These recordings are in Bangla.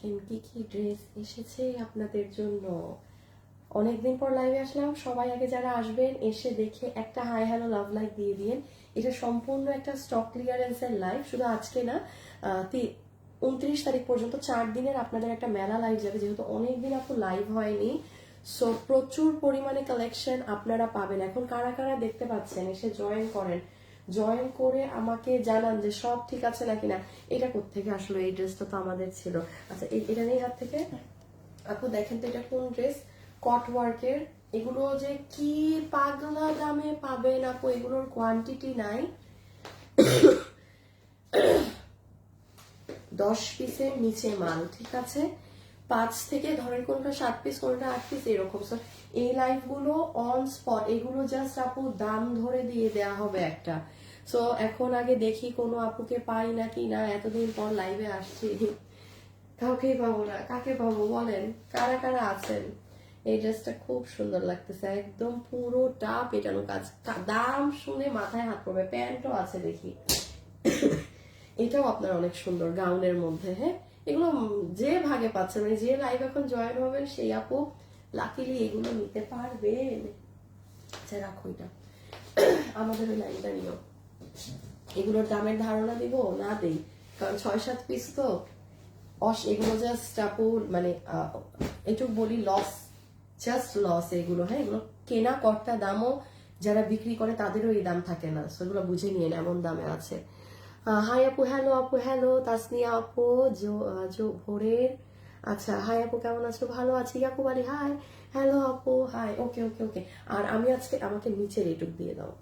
দেখেন কি কি ড্রেস এসেছে আপনাদের জন্য। অনেকদিন পর লাইভে আসলাম। সবাই আগে যারা আসবেন এসে দেখে একটা হাই হ্যালো লাভ লাইক দিয়ে দিন। এটা সম্পূর্ণ একটা স্টক ক্লিয়ারেন্সের লাইভ, শুধু আজকে না, 29 তারিখ পর্যন্ত 4 দিনের আপনাদের একটা মেলা লাইভ যাবে, যেহেতু অনেকদিন আপু লাইভ হয়নি। সো প্রচুর পরিমাণে কালেকশন আপনারা পাবেন। এখন কারা কারা দেখতে পাচ্ছেন এসে জয়েন করেন, জয়েন করে আমাকে জানান যে সব ঠিক আছে নাকি না। এটা কোত্থেকে আসলো? এই ড্রেসটা তো আমাদের ছিল। আচ্ছা, এটা নেই হাত থেকে। আপু দেখেন তো এটা কোন ড্রেস, কট ওয়ার্কের। এগুলো যে কি পাগলা দামে পাবেন আপু, এগুলোর কোয়ান্টিটি নাই। 10 পিসের নিচে মাল, ঠিক আছে। 5 থেকে ধরেন কোনটা 7 পিস, কোনটা 8 পিস, এরকম। এই লাইভ গুলো অন স্পট, এগুলো জাস্ট আপু দাম ধরে দিয়ে দেয়া হবে একটা। সো এখন আগে দেখি কোনো আপুকে পাই নাকি না, এতদিন পর লাইভে আসছি, কাউকেই পাবো না। কাকে পাবো বলেন, কারা কারা আছেন? এই ড্রেসটা খুব সুন্দর লাগতেছে, একদম পুরোটা পেটানো কাজ। দাম শুনে মাথায় হাত পড়বে। প্যান্টও আছে দেখি, এটাও আপনার অনেক সুন্দর গাউনের মধ্যে। হ্যাঁ, এগুলো যে ভাগে পাচ্ছে, মানে যে লাইভ এখন জয়েন হবেন সেই আপু লাকিলি এগুলো নিতে পারবেন। আচ্ছা রাখো এটা, আমাদের ওই লাইনটা নিও। এগুলোর দামের ধারণা দিব না দেই, কারণ 6-7 পিস তো এগুলো জাস্ট আপু মানে একটু বলি লস, জাস্ট লস এগুলো। হ্যাঁ, এগুলো কেনা কর্তা দামও যারা বিক্রি করে তাদেরও এই দাম থাকে না, সেগুলো বুঝে নিয়ে এমন দামে আছে। হাই আপু, হ্যালো আপু, হ্যালো তাসনিয়া আপু, জো ভোরের। আচ্ছা, হাই আপু কেমন আছো? ভালো আছি। ইয়াকুব আলী হাই, হ্যালো আপু, হাই। ওকে ওকে ওকে। আর আমি আজকে আমাকে নিচের এটুক দিয়ে দাও।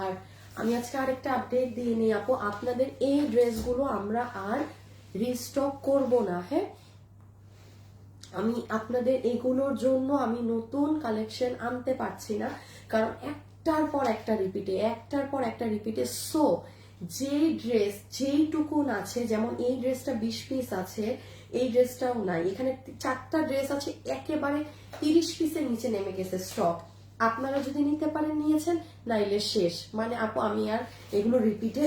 আর আমি আজকে আরেকটা আপডেট দিয়ে নিই আপু, আপনাদের এই ড্রেসগুলো আমরা আর রিস্টক করব না। হ্যাঁ, আমি আপনাদের এগুলোর জন্য আমি নতুন কালেকশন আনতে পারছি না, কারণ একটার পর একটা রিপিটে। সো যেই ড্রেস যেইটুকুন আছে, যেমন এই ড্রেসটা 20 পিস আছে, এই ড্রেসটাও নাই। এখানে 4টা ড্রেস আছে, একেবারে 30 পিসের নিচে নেমে গেছে স্টক। আপনারা যদি নিতে পারেন নিয়েছেন, নাইলে শেষ। মানে আপু আমি আর এগুলো রিপিটে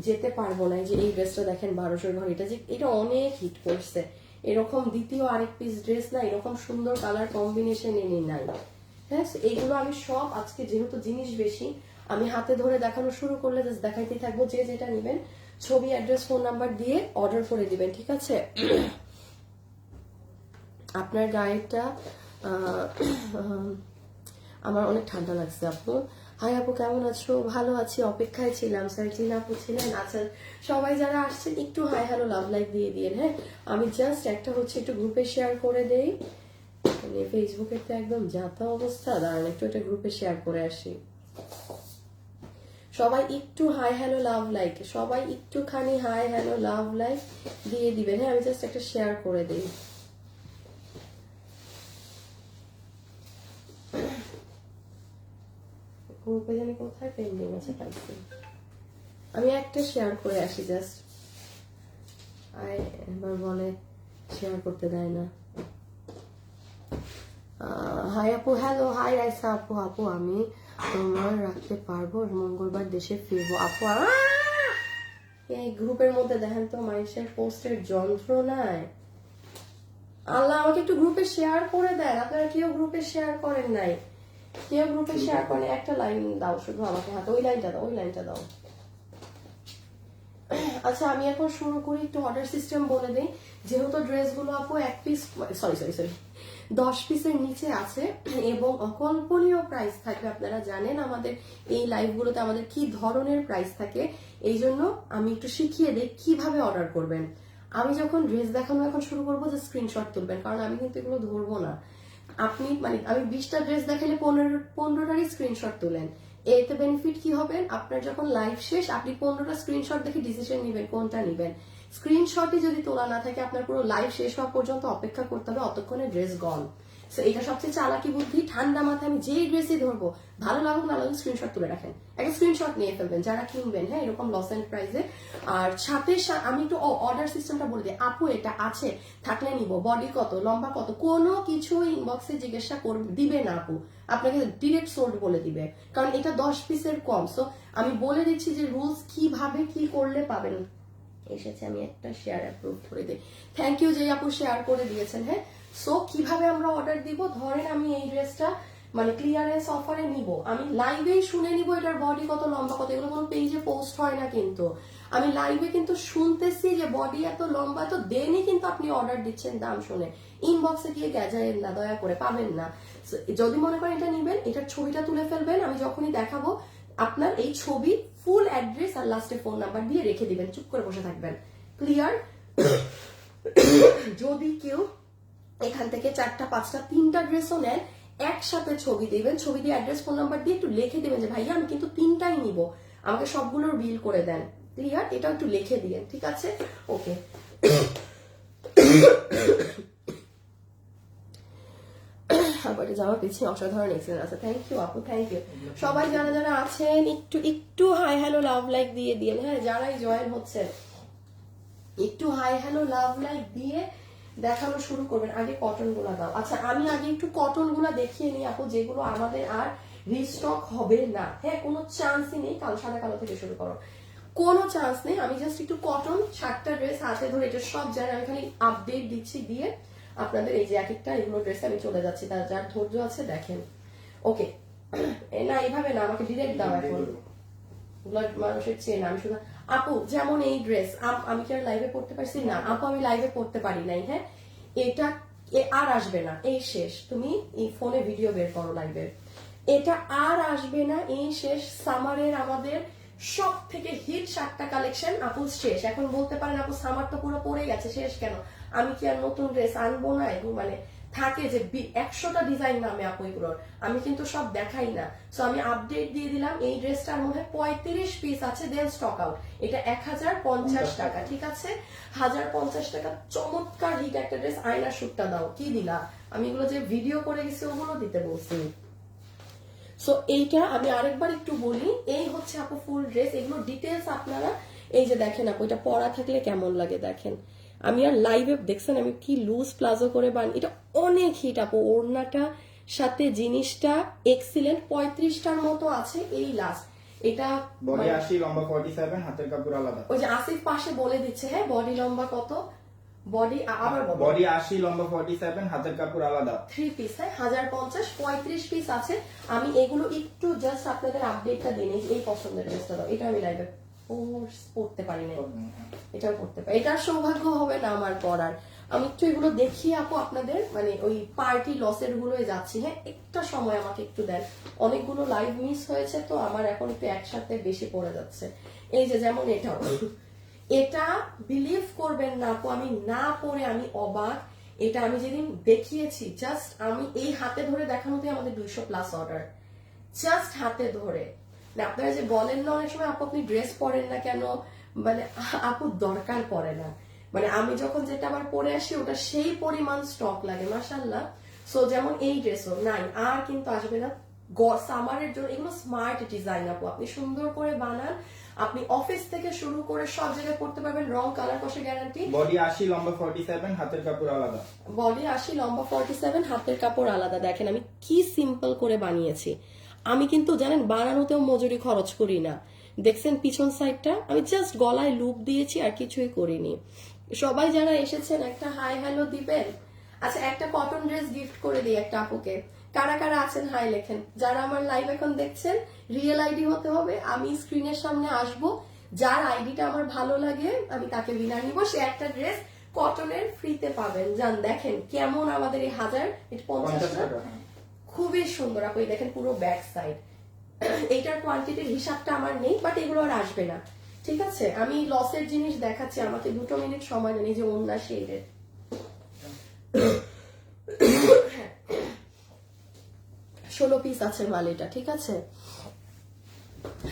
যেতে পারবো না। যে এই ড্রেসটা দেখেন 1200 ঘর, এটা অনেক হিট করছে। এরকম দ্বিতীয় আরেক পিস ড্রেস না এরকম সুন্দর কালার কম্বিনেশন এনে নাই। হ্যাঁ, এইগুলো আমি সব আজকে, যেহেতু জিনিস বেশি, আমি হাতে ধরে দেখানো শুরু করলে জাস্ট দেখাইতে থাকবো। যে যেটা নেবেন ছবি, অ্যাড্রেস, ফোন নাম্বার দিয়ে অর্ডার করে দিবেন, ঠিক আছে। আপনার গায়েটা আমার অনেক ঠান্ডা লাগছে আপু। হাই আপু কেমন আছো? ভালো আছি, অপেক্ষায় ছিলাম। সার্জিন আপু ছিলেন? আচ্ছা, সবাই যারা আসছেন একটু হাই হ্যালো লাভ লাইক দিয়ে দিন। হ্যাঁ, আমি জাস্ট একটা হচ্ছে একটু গ্রুপে শেয়ার করে দেই। মানে ফেসবুকের তো একদম যাতা অবস্থা, দাঁড়ান একটু এটা গ্রুপে শেয়ার করে আসি। সবাই একটু হাই হ্যালো লাভ লাইক, সবাই একটুখানি হাই হ্যালো লাভ লাইক দিয়ে দিবেন। হ্যাঁ, আমি জাস্ট একটা শেয়ার করে দিই। গ্রুপে জানি কোথায় পেন্ডিং আছে, পাইছি। আমি একটা শেয়ার করে আসি জাস্ট। এবার বলে শেয়ার করতে দেয় না। হাই আপু, হ্যালো, হাই রাইসা আপু। আপু আমি তোমার রাখতে পারবো, মঙ্গলবার দেশে ফিরবো আপু। এই গ্রুপের মধ্যে দেখেন তো মানুষের পোস্টের যন্ত্রণায়। আল্লাহ, আমাকে একটু গ্রুপে শেয়ার করে দেন। আপনারা কেউ গ্রুপে শেয়ার করেন নাই, কেউ গ্রুপে শেয়ার করেন। একটা লাইন দাও শুধু আমাকে হাতে, ওই লাইনটা দাও, ওই লাইনটা দাও। আচ্ছা, আমি এখন শুরু করি, একটু অর্ডার সিস্টেম বলে দিই। যেহেতু ড্রেসগুলো আপু 1 পিস, সরি 10 পিসের নিচে আছে এবং অকল্পনীয় প্রাইস থাকবে। আপনারা জানেন আমাদের এই লাইভগুলোতে আমাদের কি ধরনের প্রাইস থাকে, এই জন্য আমি একটু শিখিয়ে দিই কিভাবে অর্ডার করবেন। আমি যখন ড্রেস দেখানো এখন শুরু করবো, যে স্ক্রিনশট তুলবেন, কারণ আমি কিন্তু এগুলো ধরবো না। আপনি মানে আমি 20টা ড্রেস দেখালে 15টারই স্ক্রিনশট তুলেন। এতে বেনিফিট কি হবে, আপনার যখন লাইভ শেষ আপনি 15টা স্ক্রিনশট দেখে ডিসিশন নেবেন কোনটা নেবেন। স্ক্রিনশটই যদি তোলা না থাকে, আপনার পুরো লাইভ শেষ হওয়া পর্যন্ত অপেক্ষা করতে হবে, অতক্ষণে ড্রেস গন। সো এটা সবচেয়ে চালাকি বুদ্ধি। ঠান্ডা মাথায় আমি যেই ড্রেসই ধরবো, ভালো লাগুক না লাগুক স্ক্রিনশট তুলে রাখেন, একটা স্ক্রিনশট নিয়ে ফেলবেন যারা কিনবেন, হ্যাঁ, এরকম লস এন্ড প্রাইজে। আর সাথে আমি একটু অর্ডার সিস্টেমটা বলে দিই, আপু এটা আছে থাকলে নিব, বডি কত, লম্বা কত, কোনো কিছু ইনবক্সে জিজ্ঞাসা দিবে না আপু, আপনাকে ডিরেক্ট সোল্ড বলে দিবে, কারণ এটা 10 পিসের কম। সো আমি বলে দিচ্ছি যে রুলস কিভাবে কি করলে পাবেন। এসেছে, আমি একটা শেয়ার অ্যাপ্রুভ করে দিই, থ্যাংক ইউ যে আপু শেয়ার করে দিয়েছেন। হ্যাঁ, সো কিভাবে আমরা অর্ডার দিব, ধরেন আমি এই ড্রেসটা মানে ক্লিয়ারেন্স অফারে নিব, আমি লাইভেই শুনে নিব এটার বডি কত, লম্বা কত, এগুলো কোনো পেজে পোস্ট হয় না, কিন্তু আমি লাইভে কিন্তু শুনতেছি যে বডি এত লম্বা এত, দেনই কিন্তু আপনি অর্ডার দিচ্ছেন দাম শুনে। ইনবক্সে গিয়ে গেজাইন না, দয়া করে, পাবেন না। যদি মনে করেন এটা নিবেন, এটার ছবিটা তুলে ফেলবেন, আমি যখনই দেখাবো আপনার এই ছবি, ফুল অ্যাড্রেস আর লাস্টে ফোন নাম্বার দিয়ে রেখে দিবেন, চুপ করে বসে থাকবেন। ক্লিয়ার? যদি কেউ এখান থেকে 4টা 5টা 3টা ড্রেসও নেন, একসাথে ছবি দিবেন, ছবি দিয়ে অ্যাড্রেস ফোন নাম্বার দিয়ে একটু লিখে দিবেন যে ভাইয়া আমি কিন্তু 3টাই নিব, আমাকে সবগুলোর বিল করে দেন। ক্লিয়ার? এটাও একটু লিখে দিয়েন, ঠিক আছে? ওকে। আবার জামা পিছিয়ে অসাধারণ এক্সেলেন্ট আছে, থ্যাংক ইউ আপু, থ্যাংক ইউ। সবাই যারা যারা আছেন একটু একটু হাই হ্যালো লাভ লাইক দিয়ে দিন, হ্যাঁ, যারাই জয়েন হচ্ছে একটু হাই হ্যালো লাভ লাইক দিয়ে দেখানো শুরু করবেন। আগে কটন গুলা দাও। আচ্ছা, আমি আগে একটু কটন গুলা দেখিয়ে নিই আপু, যেগুলো আমাদের আর রিস্টক হবে না, হ্যাঁ, কোনো চান্সই নেই। কালো সাদা কালো থেকে শুরু করো, কোনো চান্স নেই। আমি জাস্ট একটু কটন 7টা ড্রেস হাতে ধরে, এটা সব জায়গায় আমি খালি আপডেট দিচ্ছি, দিয়ে আপনাদের এই যে এক একটা এগুলো ড্রেস আমি চলে যাচ্ছি, তার যার ধৈর্য আছে দেখেন। ওকে, না এইভাবে না, আমাকে ডিরেক্ট দাও এখন, মানুষের চেন। আমি শুধু আপু যেমন এই ড্রেস আমি কি আর লাইভে পড়তে পারছি না আপু, আমি লাইভে পড়তে পারি নাই, হ্যাঁ, এটা আর আসবে না, এই শেষ। তুমি এই ফোনে ভিডিও বের করো লাইভে, এটা আর আসবে না, এই শেষ। সামারের আমাদের সব থেকে হিট 7টা কালেকশন আপু শেষ। এখন বলতে পারেন আপু সামার তো পুরো পড়ে গেছে, শেষ কেন? আমি কি আর নতুন ড্রেস আনবো না? এগুলো মানে থাকে যে 100টা ডিজাইন নামে আপু, এগুলোর আমি কিন্তু সব দেখাই না। সো আমি আপডেট দিয়ে দিলাম, এই ড্রেসটার মধ্যে 35 পিস আছে, দেন স্টক আউট। এটা 1050 টাকা, ঠিক আছে? 1050 টাকা, চমৎকার হিট একটা ড্রেস। আয়না শুটটা দাও, কি দিলা? আমি এগুলো যে ভিডিও করে গেছি ওগুলো দিতে বলছি। সো এইটা আমি আরেকবার একটু বলি, এই হচ্ছে আপু ফুল ড্রেস। এগুলো ডিটেলস আপনারা এই যে দেখেন আপু, এটা পরা থাকলে কেমন লাগে দেখেন। আমি আর লাইভে দেখছেন আমি কি লুজ প্লাজো করে এটা অনেক হিট আপু। ওড়নাটা সাথে জিনিসটা এক্সিলেন্ট। 35টার মতো আছে, এই লাস্ট। এটা বডি 80, লম্বা 47, হাতের কাপড় আলাদা। ওই যে আসিফ পাশে বলে দিচ্ছে, হ্যাঁ, বডি লম্বা কত, বডি আবার বডি 80, লম্বা 47, হাতের কাপড় আলাদা। 3 পিস, হ্যাঁ, 1050, 35 পিস আছে। আমি এগুলো একটু জাস্ট আপনাদের আপডেটটা দিই, এই পছন্দের ড্রেসটা দাও, এটা আমি লাইভে পড়তে পারি না, এটাও পড়তে পারি, এটার সৌভাগ্য হবে না আমার পড়ার। আমি একটু এগুলো দেখিয়ে আপু আপনাদের মানে ওই পার্টি লসের গুলোই যাচ্ছি, হ্যাঁ, একটা সময় আমাকে একটু দেন, অনেকগুলো লাইভ মিস হয়েছে তো আমার এখন একটু একসাথে বেশি পড়ে যাচ্ছে। এই যে যেমন এটাও, এটা বিলিভ করবেন না আপু, আমি না পড়ে আমি অবাক। এটা আমি যেদিন দেখিয়েছি, জাস্ট আমি এই হাতে ধরে দেখানোতে আমাদের 200+ অর্ডার, জাস্ট হাতে ধরে। আপনারা যে বলেন না অনেক সময় আপু আপনি ড্রেস পরেন না কেন, মানে আপু দরকার পড়ে না, মানে আমি যখন যেটা আবার পরে আসি ওটা সেই পরিমাণ স্টক লাগে মাশাআল্লাহ। সো যেমন এই ড্রেসও নাই, আর কিন্তু আসবে না সামারের জন্য। এগুলো স্মার্ট ডিজাইন আপু, আপনি সুন্দর করে বানান, আপনি অফিস থেকে শুরু করে সব জায়গায় পড়তে পারবেন, রং কালার কষে গ্যারান্টি। বডি 80, লম্বা 47, হাতের কাপড় আলাদা। বডি 80, লম্বা 47, হাতের কাপড় আলাদা। দেখেন আমি কি সিম্পল করে বানিয়েছি। আমি কিন্তু জানেন বানানোতেও মজুরি খরচ করি না। দেখছেন পিছন সাইডটা আমি জাস্ট গলায় লুপ দিয়েছি, আর কিছুই করিনি। সবাই যারা এসেছেন একটা হাই হ্যালো দিবেন। আচ্ছা, একটা কটন ড্রেস গিফট করে দিই একটা আপুকে। কারা কারা আছেন হাই লেখেন। যারা আমার লাইভ এখন দেখছেন, রিয়েল আইডি হতে হবে, আমি স্ক্রিনের সামনে আসব, যার আইডিটা আমার ভালো লাগে আমি তাকে উইনার নিব, সে একটা ড্রেস কটনের ফ্রিতে পাবেন। জান দেখেন কেমন আমাদের এই 1050 টাকা, খুবই সুন্দর আপু। দেখেন পুরো ব্যাক সাইড, এইটার কোয়ান্টিটির হিসাবটা আমার নেই, বাট এগুলো আর আসবে না, ঠিক আছে? আমি লসের জিনিস দেখাচ্ছি, আমাকে 2 মিনিট সময় নেই। যে ওন্না শেডের 16 পিস আছে মাল এটা, ঠিক আছে?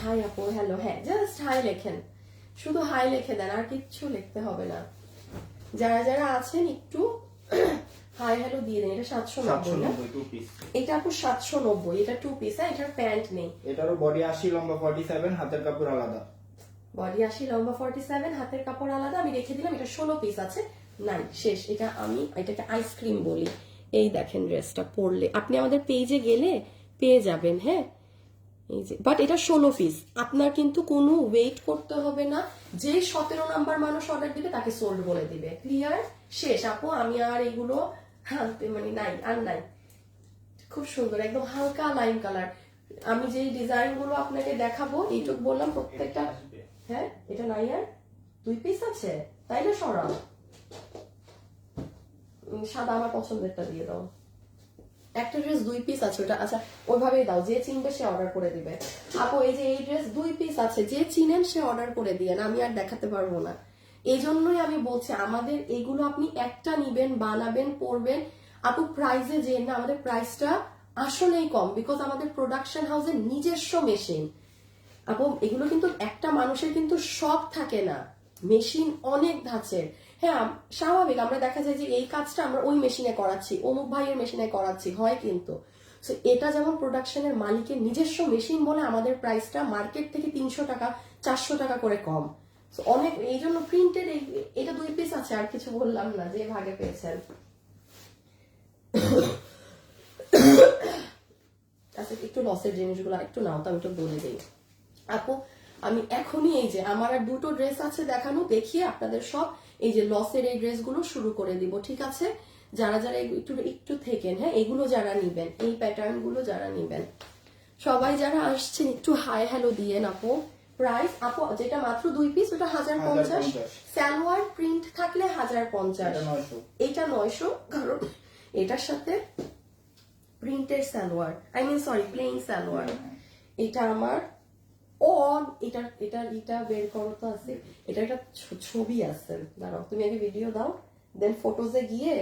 হাই আপু, হ্যালো, হ্যাঁ, জাস্ট হাই লেখেন, শুধু হাই লিখে দেন, আর কিচ্ছু লিখতে হবে না। যারা যারা আছেন একটু হাই হ্যালো দিয়ে দেন, এটা 790 না? 790 টু পিস। এটা আপু 790, এটা 2 পিস, এটার প্যান্ট নেই। এটারও বডি 80, লম্বা 47, হাতের কাপড় আলাদা। বডি 80, লম্বা 47, হাতের কাপড় আলাদা। আমি রেখে দিলাম, এটা 16 পিস আছে। নাই শেষ। এটা আমি এটাকে আইসক্রিম বলি। এই দেখেন ড্রেসটা পরলে আপনি আমাদের পেজে গেলে পেয়ে যাবেন। হ্যাঁ, এই যে, বাট এটা 16 পিস। আপনার কিন্তু কোনো ওয়েট করতে হবে না। যে 17 নাম্বার মানুষ অর্ডার দিবে তাকে সোল্ড বলে দিবে। ক্লিয়ার? শেষ আপু। আমি আর এগুলো আনতে মানে নাই, আর নাই। খুব সুন্দর, একদম হালকা লাইম কালার। আমি যেই ডিজাইন গুলো আপনাকে দেখাবো, এইটুক বললাম প্রত্যেকটা। হ্যাঁ, এটা নাই আর 2 পিস আছে, তাইলে সরাও। সাদা আমার পছন্দেরটা দিয়ে দাও। একটা ড্রেস 2 পিস আছে, ওটা আচ্ছা ওইভাবেই দাও, যে চিনবে সে অর্ডার করে দিবে। আপু এই যে এই ড্রেস 2 পিস আছে, যে চিনেন সে অর্ডার করে দিয়েন, আমি আর দেখাতে পারবো না। এই জন্যই আমি বলছি আমাদের এগুলো আপনি একটা নিবেন, বানাবেন, পরবেন। আপু প্রাইসে যে না, আমাদের প্রাইসটা আসলেই কম, বিকজ আমাদের প্রোডাকশন হাউসের নিজস্ব মেশিন। আপু এগুলো কিন্তু একটা মানুষের কিন্তু সব থাকে না, মেশিন অনেক ধাঁচের। হ্যাঁ স্বাভাবিক, আমরা দেখা যায় যে এই কাজটা আমরা ওই মেশিনে করাচ্ছি, অমুক ভাইয়ের মেশিনে করাচ্ছি, হয় কিন্তু। সো এটা যেমন প্রোডাকশনের মালিকের নিজস্ব মেশিন বলে আমাদের প্রাইসটা মার্কেট থেকে 300 টাকা 400 টাকা করে কম। সো অনেক, এই জন্য প্রিন্টেড এটা 2 পিস আছে, আর কিছু বললাম না, যে ভাগে পেয়েছেন। আচ্ছা একটু লসের জিনিসগুলো একটু নাও তো, আমি একটু বলে দিই আপু। আমি এখনই এই যে আমার আর 2টো ড্রেস আছে দেখানো, দেখিয়ে আপনাদের সব এই যে লসের এই ড্রেসগুলো শুরু করে দিব, ঠিক আছে? যারা যারা একটু একটু থেকেন, হ্যাঁ এগুলো যারা নিবেন, এই প্যাটার্ন গুলো যারা নিবেন, সবাই যারা আসছেন একটু হাই হ্যালো দিয়ে আপু। প্রাইস আপু যেটা মাত্র 2 পিস, ওটা 1050। সালোয়ার প্রিন্ট থাকলে 1050। এটা 900, কারণ এটার সাথে প্রিন্টের salwar, I mean sorry plain salwar. এটা আমার এটা এটা এটা বের করো তো, আছে এটা একটা ছবি আছে, দাঁড়াও তুমি আগে ভিডিও দাও, দেন ফটোজে গিয়ে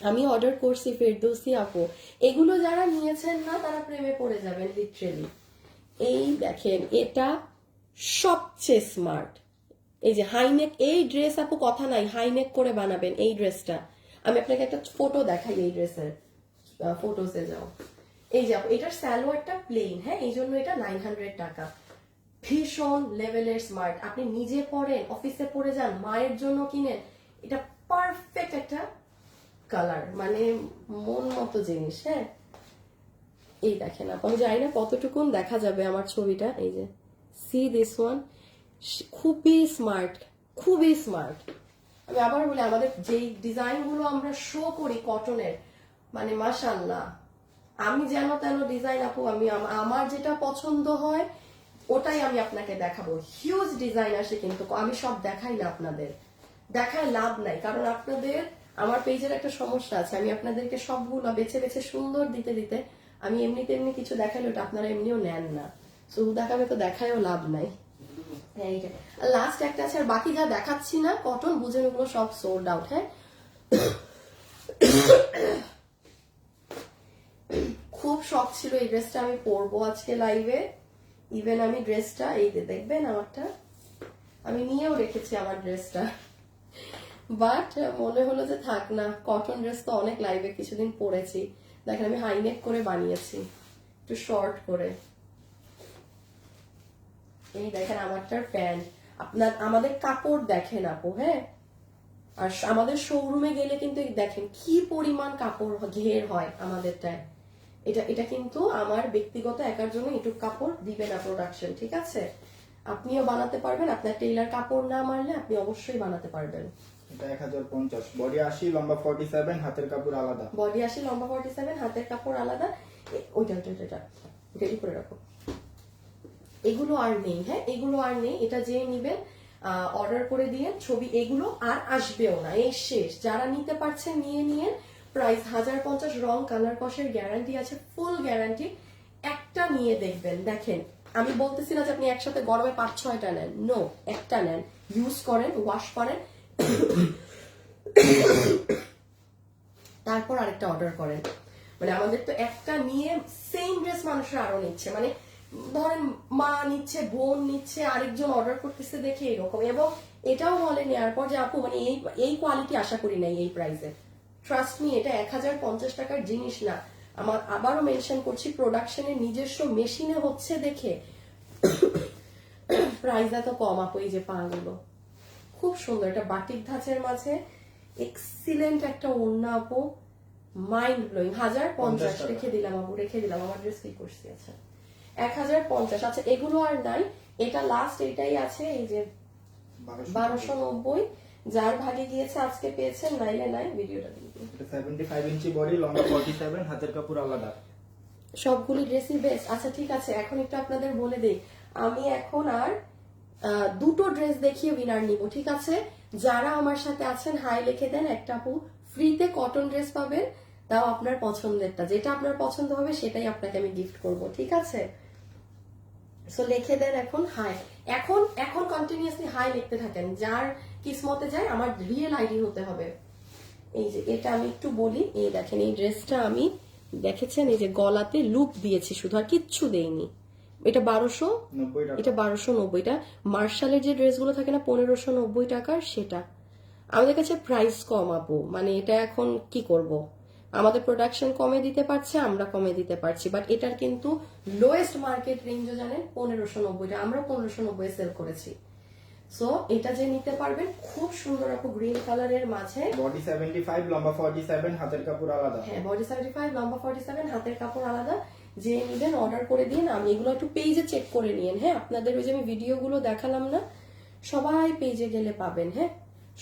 আমি অর্ডার করছি ফেরদৌসি আপু। এগুলো যারা নিয়েছেন না তারা প্রেমে পড়ে যাবেন লিটারেলি। এই দেখেন এটা সবচেয়ে স্মার্ট। এই যে হাইনেক, এই ড্রেস আপু কথা নাই, হাইনেক করে বানাবেন এই ড্রেসটা। আমি আপনাকে একটা ফটো দেখাই এই ড্রেসের, ফটোসে যাও। এই যে এটার সালোয়ারটা প্লেন, হ্যাঁ এই জন্য এটা 900 টাকা। ভীষণ লেভেলের স্মার্ট, আপনি নিজে পরেন, অফিসে পরে যান, মায়ের জন্য কিনেন, এটা পারফেক্ট একটা কালার, মানে মন মতো জিনিস। হ্যাঁ এই দেখেন আপনি, জানি না কতটুকুন দেখা যাবে আমার ছবিটা, এই যে সি দিস ওয়ান, খুবই স্মার্ট, খুবই স্মার্ট। আমি আবার বলি আমাদের যেই ডিজাইন গুলো আমরা শো করি কটনের, মানে মাশাআল্লাহ, আমি যেন তেন ডিজাইন আপু, আমি আমার যেটা পছন্দ হয় ওটাই আমি আপনাকে দেখাবো। হিউজ ডিজাইন আসে কিন্তু আমি সব দেখাই না আপনাদের, দেখায় লাভ নাই, কারণ আপনাদের আমার পেজের একটা সমস্যা আছে, আমি আপনাদেরকে সবগুলো বেছে বেছে সুন্দর দিতে দিতে আমি এমনিতে এমনি কিছু দেখালে ওটা আপনারা এমনিও নেন না, শুধু দেখাবে তো দেখায়ও লাভ নাই। লাস্ট একটা আছে, আর বাকি যা দেখাচ্ছি না কটন বুঝেন ওগুলো সব সোল্ড আউট। হ্যাঁ খুব শখ ছিল এই ড্রেসটা আমি পরবো আজকে লাইভে, ইভেন আমি ড্রেসটা এই দেখবেন আমারটা আমি নিয়েও রেখেছি আমার ড্রেসটা, বাট মনে হলো যে থাক না, কটন ড্রেস তো অনেক লাইভে কিছুদিন পরেছি। দেখেন আমি হাইনেক করে বানিয়েছি, একটু শর্ট করে। এই দেখেন আমারটার প্যান্ট, আপনার আমাদের কাপড় দেখেন আপু। হ্যাঁ আর আমাদের শোরুমে গেলে কিন্তু দেখেন কি পরিমাণ কাপড় ঘের হয় আমাদেরটায়। এটা কিন্তু আমার ব্যক্তিগত একার জন্য এটুক কাপড় দিবে না প্রোডাকশন, ঠিক আছে? আপনিও বানাতে পারবেন, আপনার টেইলার কাপড় না মারলে আপনি অবশ্যই বানাতে পারবেন। এটা 1050, বডি 80, লম্বা 47, হাতের কাপড় আলাদা। বডি 80, লম্বা 47, হাতের কাপড় আলাদা। ওইটা রেডি করে রাখো। এগুলো আর নেই, হ্যাঁ এগুলো আর নেই। এটা যে নিবেন অর্ডার করে দিয়ে ছবি, এগুলো আর আসবেও না, এই শেষ। যারা নিতে পারছেন নিয়ে নিয়ে। প্রাইস 1050, রং কালার কষের গ্যারান্টি আছে, ফুল গ্যারান্টি। একটা নিয়ে দেখবেন, দেখেন আমি বলতেছি না যে আপনি একসাথে গরমে 5-6টা নেন, নো, একটা নেন, ইউজ করেন, ওয়াশ করেন, তারপর আরেকটা অর্ডার করেন। মানে আমাদের তো একটা নিয়ে সেম ড্রেস মানুষরা আরো নিচ্ছে, মানে ধরেন মা নিচ্ছে, বোন নিচ্ছে, আরেকজন অর্ডার করতেছে দেখে এরকম। এবং এটাও বলে নেওয়ার পর যে আপু মানে এই কোয়ালিটি আশা করি নাই এই প্রাইসে। ট্রাস্ট মি, এটা 1050 টাকার জিনিস না। আমার আবারও মেনশন করছি, প্রোডাকশনের নিজস্ব মেশিনে হচ্ছে দেখে প্রাইস এত কম আপু। এই যে পাগুলো খুব সুন্দর, এটা বাটিক ধাঁচের মাঝে এক্সিলেন্ট একটা ওড়না আপু, মাইন্ড ব্লোয়িং। 1050 রেখে দিলাম আপু, রেখে দিলাম। আমার ড্রেস কি করছি? আচ্ছা 1050। আচ্ছা এগুলো আর নাই, এটা লাস্ট এটাই আছে। এই যে 1290, যার ভাগে গিয়েছে আজকে পেয়েছেন, নাইলে নাই। ভিডিওটা দিন। এটা 75 ইঞ্চি বডি, লম্বা 47, হাতের কাপড় আলাদা। সবগুলি ড্রেসই বেস্ট। আচ্ছা ঠিক আছে, এখন একটু আপনাদের বলে দেই, আমি এখন আর দুটো ড্রেস দেখিয়ে উইনার নিব, ঠিক আছে? যারা আমার সাথে আছেন হাই লিখে দেন, একটা আপু ফ্রিতে কটন ড্রেস পাবেন, তাও আপনার পছন্দেরটা, যেটা আপনার পছন্দ হবে সেটাই আপনাকে আমি গিফট করব, ঠিক আছে? সো লিখে দেন এখন হাই। এখন কন্টিনিউয়াসলি হাই লিখতে থাকেন, যার কিসমতে যায়। আমার রিয়েল আইডি হতে হবে। এই যে এটা আমি একটু বলি, এই দেখেন এই ড্রেসটা আমি দেখেছেন, এই যে গলাতে লুপ দিয়েছি শুধু, আর কিচ্ছু দেইনি। এটা 1290 টাকা। এটা 1290 মার্শালের যে ড্রেসগুলো থাকে না 1590 টাকার, সেটা আমাদের কাছে প্রাইস কম আপু। মানে এটা এখন কি করব, আমাদের প্রোডাকশন কমে দিতে পারছে, আমরা কমে দিতে পারছি, বাট এটার কিন্তু লোয়েস্ট মার্কেট রেঞ্জও জানেন 1590 আমরা 1590 সেল করেছি। সো এটা যে নিতে পারবেন, খুব সুন্দর আপু, গ্রিন কালারের মাঝে। বডি 75, লম্বা 47, হাতের কাপড় আলাদা। হ্যাঁ বডি 75, লম্বা 47, হাতের কাপড় আলাদা। যে নিবেন অর্ডার করে দিন। আমি এগুলো একটু পেজে চেক করে নিয়েন। হ্যাঁ আপনাদের ওই যে আমি ভিডিওগুলো দেখালাম না, সবাই পেজে গেলে পাবেন। হ্যাঁ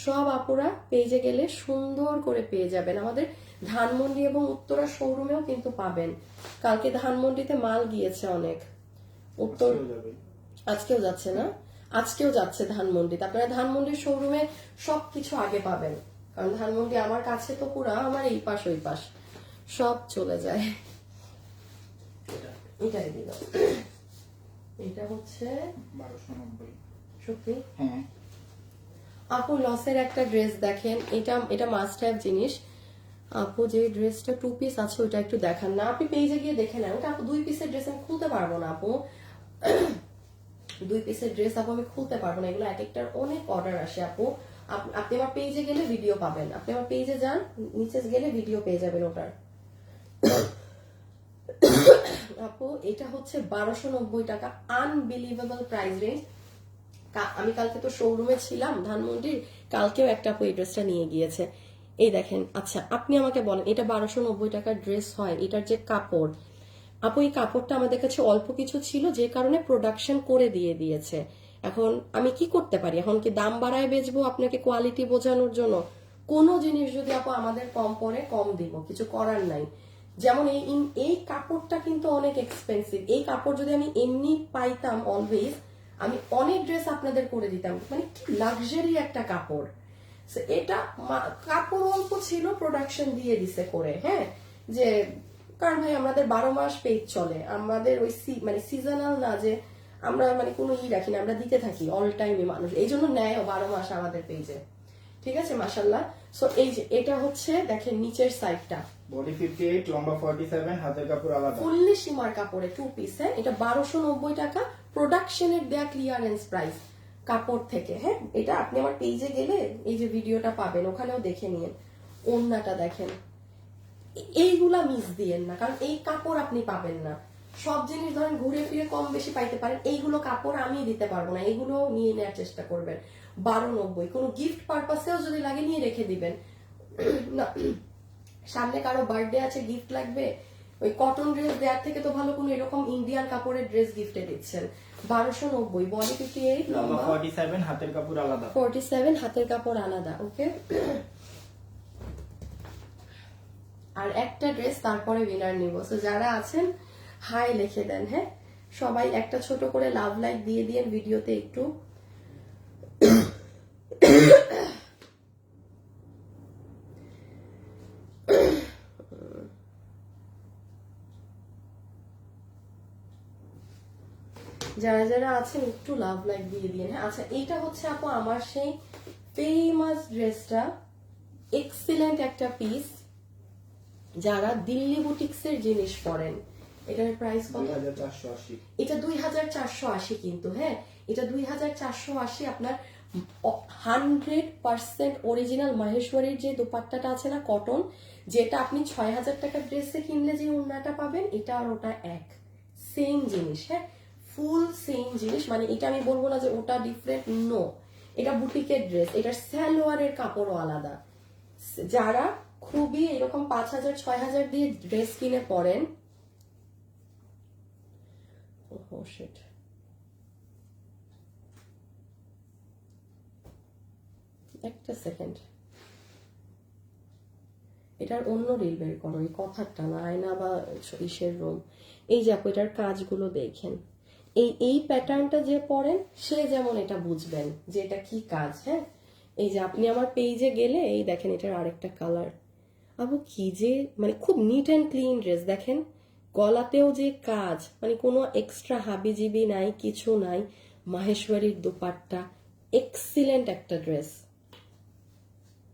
সব আপুরা পেজে গেলে সুন্দর করে পেয়ে যাবেন। আমাদের ধানমন্ডি এবং উত্তরা শোরুমেও কিন্তু পাবেন। কালকে ধানমন্ডিতে মাল গিয়েছে অনেক। উত্তর আজকেও যাচ্ছে না? আজকেও যাচ্ছে ধানমন্ডিতে। আপনারা ধানমন্ডির শোরুমে সবকিছু আগে পাবেন, কারণ ধানমন্ডি আমার কাছে তো পুরা, আমার এই পাশ ওই পাশ সব চলে যায়। এটাই দিল, এটা হচ্ছে 1290। সত্যি হ্যাঁ আপু লসের একটা ড্রেস দেখেন, এটা মাস্ট হ্যাভ জিনিস আপু। যে ড্রেসটা 2 পিস আছে ওটা একটু দেখান না, আপনি পেজে গিয়ে দেখে নেন। ওটা আপু 2 পিসের ড্রেস আমি খুলতে পারবো না আপু। 2 পিসের ড্রেস আপু আমি খুলতে পারবো না, এগুলো এক একটার অনেক অর্ডার আসে আপু। আপনি আমার পেজে গেলে ভিডিও পাবেন, আপনি আমার পেজে যান, নিচে গেলে ভিডিও পেয়ে যাবেন ওটার। আপু এটা হচ্ছে 1290 টাকা, আনবিলিভেবল প্রাইস রেঞ্জ। আমি কালকে তো শোরুমে ছিলাম ধানমন্ডির, কালকেও একটা আপু এই ড্রেসটা নিয়ে গিয়েছে। এই দেখেন। আচ্ছা আপনি আমাকে বলেন, এটা 1290 টাকার ড্রেস হয়? এটার যে কাপড় আপু, এই কাপড়টা আমাদের কাছে অল্প কিছু ছিল, যে কারণে প্রোডাকশন করে দিয়েছে। এখন আমি কি করতে পারি? এখন কি দাম বাড়ায় বেচবো আপনাকে কোয়ালিটি বোঝানোর জন্য? কোনো জিনিস যদি আপু আমাদের কম পড়ে কম দিব, কিছু করার নাই। যেমন এই কাপড়টা কিন্তু অনেক এক্সপেন্সিভ। এই কাপড় যদি আমি এমনি পাইতাম অলওয়েজ, আমি অনেক ড্রেস আপনাদের করে দিতাম। মানে কি লাক্সারি একটা কাপড়। এটা কাপড় অল্প ছিল, প্রোডাকশন দিয়ে দিছে করে। হ্যাঁ যে কারণ ভাই আমাদের 12 মাস পেজ চলে, আমাদের ওই মানে সিজনাল না যে আমরা মানে কোনো রাখি না, আমরা দিতে থাকি অল টাইমে মানুষ, এই জন্য নেয় 12 মাস আমাদের পেজে। ঠিক আছে মাশাআল্লাহ। সো এই যে এটা হচ্ছে দেখেন নিচের সাইডটা, বডি 58, লম্বা 47, হাতের কাপড় আলাদা। ফুললি সীমার কাপড়ে 2 পিস। হ্যাঁ এটা 1290 টাকা, প্রোডাকশনের দেয়া ক্লিয়ারেন্স প্রাইস কাপড় থেকে। হ্যাঁ এটা আপনি আমার পেজে গেলে এই যে ভিডিওটা পাবেন, ওখানেও দেখে নিন। ওড়নাটা দেখেন, এইগুলা মিস দিয়েন না, কারণ এই কাপড় আপনি পাবেন না। সব জিনিস ধরেন ঘুরে ফিরে কম বেশি পাইতে পারেন, এইগুলো কাপড় আমি দিতে পারবো না, এগুলো নিয়ে নেওয়ার চেষ্টা করবেন। 1290, কোনো গিফট পারপাসেও যদি লাগে নিয়ে রেখে দিবেন। না সামনে কারো বার্থডে আছে, গিফট লাগবে, ওই কটন ড্রেস দেওয়ার থেকে তো ভালো কোনো এরকম ইন্ডিয়ান কাপড়ের ড্রেস গিফটে দিচ্ছেন। 1290, বডি 58, লম্বা 47, হাতের কাপড় আলাদা। 47, হাতের কাপড় আলাদা। ওকে আর একটা ড্রেস, তারপরে উইনার নিব। সো যারা আছেন হাই লিখে দেন। হ্যাঁ সবাই একটা ছোট করে লাভ লাইক দিয়ে দিন ভিডিওতে একটু। যারা যারা আছেন একটু লাভ লাইক দিয়ে দিন। হ্যাঁ আচ্ছা এইটা হচ্ছে আপু আমার সেই ফেমাস ড্রেসটা, এক্সিলেন্ট একটা পিস। যারা দিল্লি বুটিক্সের জিনিস পরেন এটার প্রাইস কত? 2480। এটা 2480 কিন্তু, হ্যাঁ এটা 2480 আপনার 100% অরিজিনাল মাহেশ্বরীর যে দোপাট্টাটা আছে না কটন, যেটা আপনি 6000 টাকার ড্রেসে কিনলে যে ওড়নাটা পাবেন, এটা আর ওটা এক সেম জিনিস, হ্যাঁ ফুল সেম জিনিস। মানে এটা আমি বলবো না যে ওটা ডিফারেন্ট, নো, এটা বুটিকের ড্রেস, এটার সালোয়ারের কাপড়ও আলাদা। যারা খুবই এরকম 5000 6000 দিয়ে ড্রেস কিনে পরেন, oh shit, একটা সেকেন্ড, এটার অন্য রিল বের করো, এই কথাটা না, আয়না বা ইসের রুম। এই যে আপু এটার কাজগুলো দেখেন, এই প্যাটার্নটা যে পড়েন সে যেমন এটা বুঝবেন যে এটা কি কাজ, হ্যাঁ এই যে আপনি আমার পেজে গেলে এই দেখেন এটার আরেকটা কালার, আপু কি যে মানে খুব নিট অ্যান্ড ক্লিন ড্রেস, দেখেন গলাতেও যে কাজ, মানে কোনো এক্সট্রা হাবিজিবি নাই, কিছু নাই, মাহেশ্বরীর দোপাট্টা, এক্সিলেন্ট একটা ড্রেস।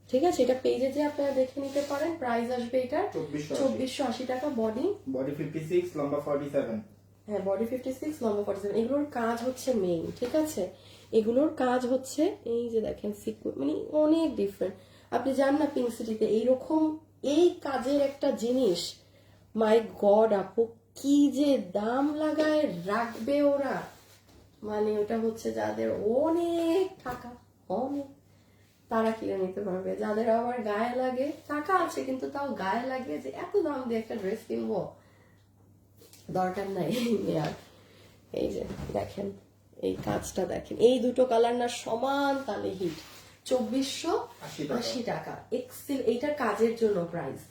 ঠিক আছে, এটা পেজে যে আপনারা দেখে নিতে পারেন। প্রাইস আসবে এটা 2480 টাকা। বডি 56, লম্বা 47। হ্যাঁ বডি 56, লম্বা 47। এগুলোর কাজ হচ্ছে মেইন, ঠিক আছে, এগুলোর কাজ হচ্ছে এই যে দেখেন মানে অনেক ডিফারেন্ট। আপনি যান না পিঙ্ক সিটিতে, এইরকম এই কাজের একটা জিনিস, মাই গড আপু কি যে দাম লাগায় রাখবে ওরা, মানে ওটা হচ্ছে যাদের অনেক টাকা, অনেক, তারা কিনে নিতে পারবে। যাদের আবার গায়ে লাগে, টাকা আছে কিন্তু তাও গায়ে লাগে যে এত দাম দিয়ে একটা ড্রেস কিনবো, দরকার নাই আর। এই যে দেখেন এই কাজটা দেখেন, এই দুটো কালার না সমান তালে হিট, 2480 টাকা এক্সেল, এইটার কাজের জন্য প্রাইস।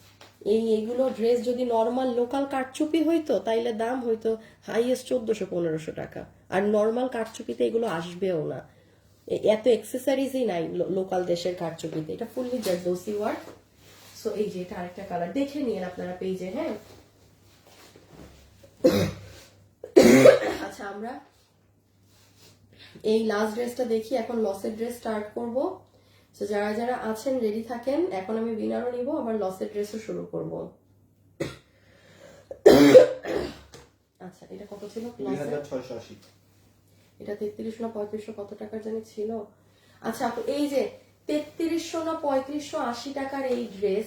এইগুলো ড্রেস যদি নর্মাল লোকাল কারচুপি হইতো তাইলে দাম হইতো হাইয়েস্ট 1400-1500 টাকা, আর নর্মাল কারচুপিতে এগুলো আসবেও না, এত এক্সেসরিজই নাই লোকাল দেশের কারচুপিতে। এটা ফুললি জারদোসি ওয়ার্ক। সো এই যে এটা আরেকটা কালার দেখে নিন আপনারা পেজে, হ্যাঁ। আচ্ছা আমরা এই লাস্ট ড্রেসটা দেখি, এখন লসের ড্রেস স্টার্ট করব। তো যারা যারা আছেন রেডি থাকেন, এখন আমি উইনারও নিব, আবার লসের ড্রেসও শুরু করব। আচ্ছা এটা কত ছিল? 2680। এটা 3300 না 3500 কত টাকার জানি ছিল। আচ্ছা আপু এই যে 3300 না 3580 টাকার এই ড্রেস,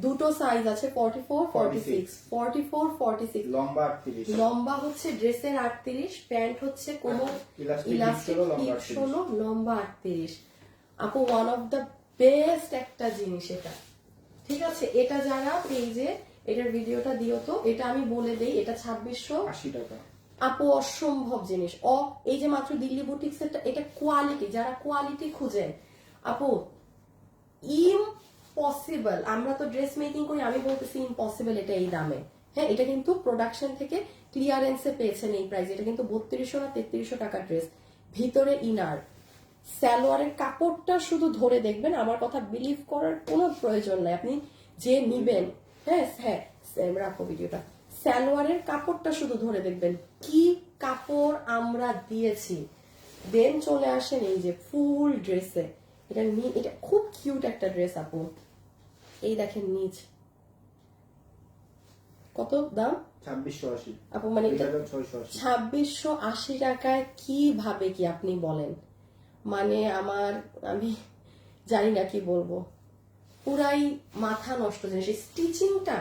দুটো সাইজ আছে 44 46, 44 46, লম্বা 38, লম্বা হচ্ছে ড্রেসের 38, প্যান্ট হচ্ছে কোমর ইলাস্টিক হিপ শোনো, লম্বা 38। আপু ওয়ান অফ দ্য বেস্ট একটা জিনিস এটা, ঠিক আছে। এটা যারা পেজে এটার ভিডিওটা দিও তো, এটা আমি বলে দেই, এটা 2680 টাকা আপু, অসম্ভব জিনিস। এই যে মাত্র দিল্লি বুটিক্স এটা কোয়ালিটি, যারা কোয়ালিটি খুঁজেন আপু, ইম্পসিবল। আমরা তো ড্রেস মেকিং করি, আমি বলতেছি ইম্পসিবল এটা এই দামে, হ্যাঁ। এটা কিন্তু প্রোডাকশন থেকে ক্লিয়ারেন্সে পেয়েছেন এই প্রাইস। এটা কিন্তু 3200 না 3300 টাকার ড্রেস, ভিতরে ইনার, সালোয়ারের কাপড়টা শুধু ধরে দেখবেন, আমার কথা বিলিভ করার কোনো প্রয়োজন নাই, আপনি যে নিবেন, হ্যাঁ হ্যাঁ রাখো ভিডিওটা, সালোয়ারের কাপড়টা শুধু ধরে দেখবেন কি কাপড় আমরা দিয়েছি। দেন চলে আসেন এই যে ফুল ড্রেসে, এটা খুব কিউট একটা ড্রেস আপু। এই দেখেন নিচ কত দাম, 2680 আপু, মানে 2680 টাকায় কিভাবে কি আপনি বলেন, মানে আমি জানি না কি বলবো, পুরাই মাথা নষ্ট জিনিস। স্টিচিংটা,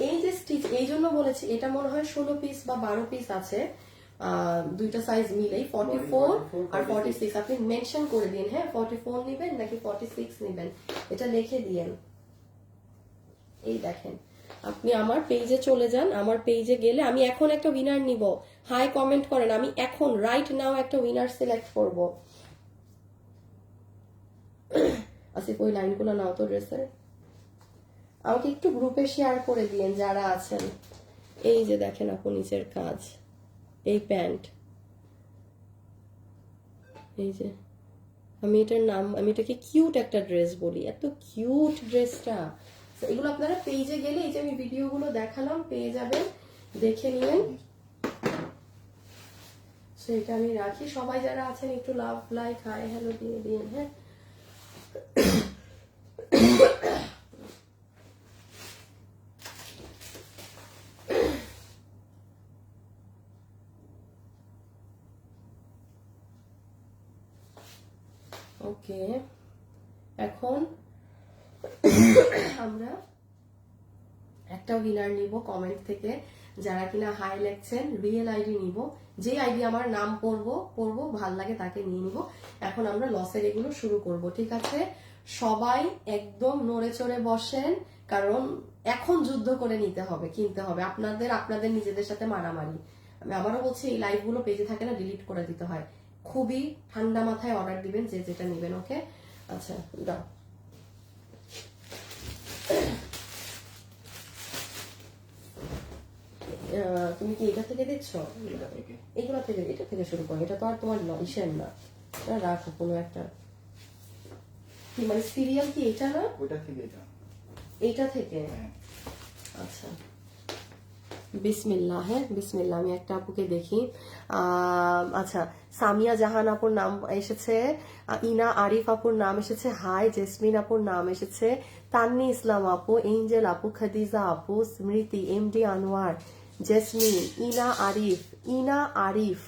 এই যে স্টিচ, এই জন্য বলেছি এটা মনে হয় 16 পিস বা 12 পিস আছে, দুইটা সাইজ মিলেই 44 আর 46। আপনি মেনশন করে দিন, হ্যাঁ 44 নিবেন নাকি 46 নিবেন, এটা লিখে দিয়েন। এই দেখেন আপনি আমার পেজে চলে যান, আমার পেজে গেলে আমি এখন একটা উইনার নিব, হাই কমেন্ট করেন, আমি এখন রাইট নাও একটা উইনার সিলেক্ট করব। আসিফ ওই লাইনগুলো নাও তো ড্রেসের, আমাকে একটু গ্রুপে শেয়ার করে দিয়েন যারা আছেন। এই যে দেখেন আপু নিচের কাজ, এই প্যান্ট, এই যে আমি এটাকে কিউট একটা ড্রেস বলি, এত কিউট ড্রেসটা। এগুলো আপনারা পেজে গেলে, এই যে আমি ভিডিওগুলো দেখালাম, পেয়ে যাবেন, দেখে নিলেন। সেটা আমি রাখি, সবাই যারা আছেন একটু লাভ, লাইক, হাই, হ্যালো দিয়ে দিন, হ্যাঁ। ওকে, এখন আমরা একটা উইনার নিব কমেন্ট থেকে, যারা কিনা হাই লেখছেন। রিয়েল আইডি নিব, যে আইডি আমার নাম পড়বো ভাল লাগে তাকে নিয়ে নিব। এখন আমরা লসের এগুলো শুরু করব, ঠিক আছে? সবাই একদম নড়ে চড়ে বসেন, কারণ এখন যুদ্ধ করে নিতে হবে, কিনতে হবে। আপনাদের নিজেদের সাথে মারামারি। আমি আবারও বলছি, এই লাইভ গুলো পেজে থাকে না, ডিলিট করে দিতে হয়। খুবই ঠান্ডা মাথায় অর্ডার দিবেন, যে যেটা নিবেন। ওকে, আচ্ছা দাও। তুমি কি এটা থেকে দেখছো? এটা থেকে এগুলো থেকে, এটা থেকে শুরু করো। এটা তো আর তোমার ইসের না, এটা রাখো কোনো একটা। কি মানে সিরিয়াল কি এটা না? ওটা থেকে এটা। এইটা থেকে? হ্যাঁ। আচ্ছা, বিসমিল্লাহ। হ্যাঁ, বিসমিল্লাহ। আমি একটা আপুকে দেখি। আচ্ছা, সামিয়া জাহান আপুর নাম এসেছে, ইনা আরিফ আপুর নাম এসেছে, হাই জেসমিন আপুর নাম এসেছে, তান্নি ইসলাম আপু, এঞ্জেল আপু, খাদিজা আপু, স্মৃতি, এমডি আনোয়ার, জেসমিন, ইনা আরিফ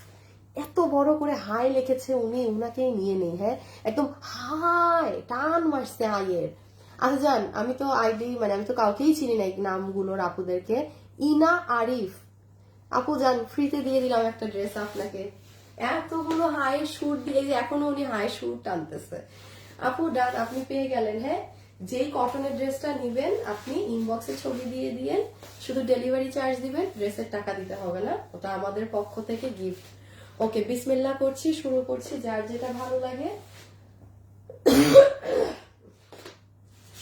এত বড় করে হাই লিখেছে উনি, উনাকেই নিয়ে নেই। হ্যাঁ, একদম হাই টান মারছে হাইয়ের। আচ্ছা জান, আমি তো আইডি মানে আমি তো কাউকেই চিনি না এই নামগুলোর আপুদেরকে। ইনা আরিফ আপু যান, ফ্রিতে দিয়ে দিলাম একটা ড্রেস আপনাকে। এতগুলো হাই শুট দিয়ে যে এখনো উনি হাই শুট টানতেছে। আপু ডান, আপনি পেয়ে গেলেন। হ্যাঁ, যেই কটনের ড্রেসটা নিবেন আপনি ইনবক্সে ছবি দিয়ে দিয়েন, শুধু ডেলিভারি চার্জ দিবেন, ড্রেসের টাকা দিতে হবে না, ওটা আমাদের পক্ষ থেকে গিফট। ওকে, বিসমিল্লাহ করছি, শুরু করছি। যার যেটা ভালো লাগে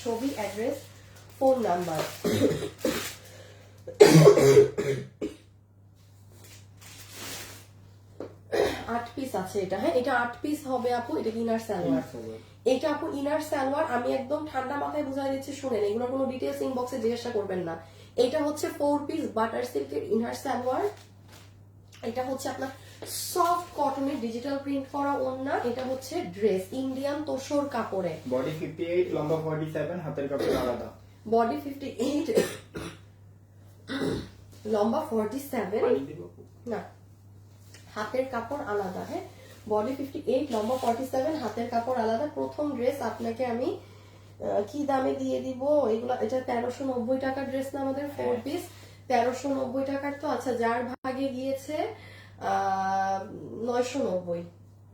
ছবি, অ্যাড্রেস, ফোন নাম্বার। 8 পিস আছে এটা। হ্যাঁ, এটা 8 পিস হবে আপু। এটা ইনার সালোয়ার। এটা আপু ইনার সালোয়ার। আমি একদম ঠান্ডা মাথায় বুঝাই দিচ্ছি, শুনেন, এগুলো কোনো ডিটেইলস ইনবক্সে জিজ্ঞাসা করবেন না। এটা হচ্ছে 4 পিস বাটার সিল্কের ইনার সালোয়ার। এটা হচ্ছে আপনার সফট কটনের ডিজিটাল প্রিন্ট করা ওড়না। এটা হচ্ছে ড্রেস, ইন্ডিয়ান তোসর কাপড়ে। বডি 58, লম্বা 47, হাতের কাপড় আলাদা। বডি 58, লম্বা 47, না হাতের কাপড় আলাদা। হ্যাঁ, বডি 58, লম্বা 47, হাতের কাপড় আলাদা। প্রথম ড্রেস আপনাকে আমি কি দামে দিয়ে দিব এগুলো? এটা 1390 টাকার ড্রেস না আমাদের 4 পিস, 1390 টাকার। তো আচ্ছা, যার ভাগে গিয়েছে 990,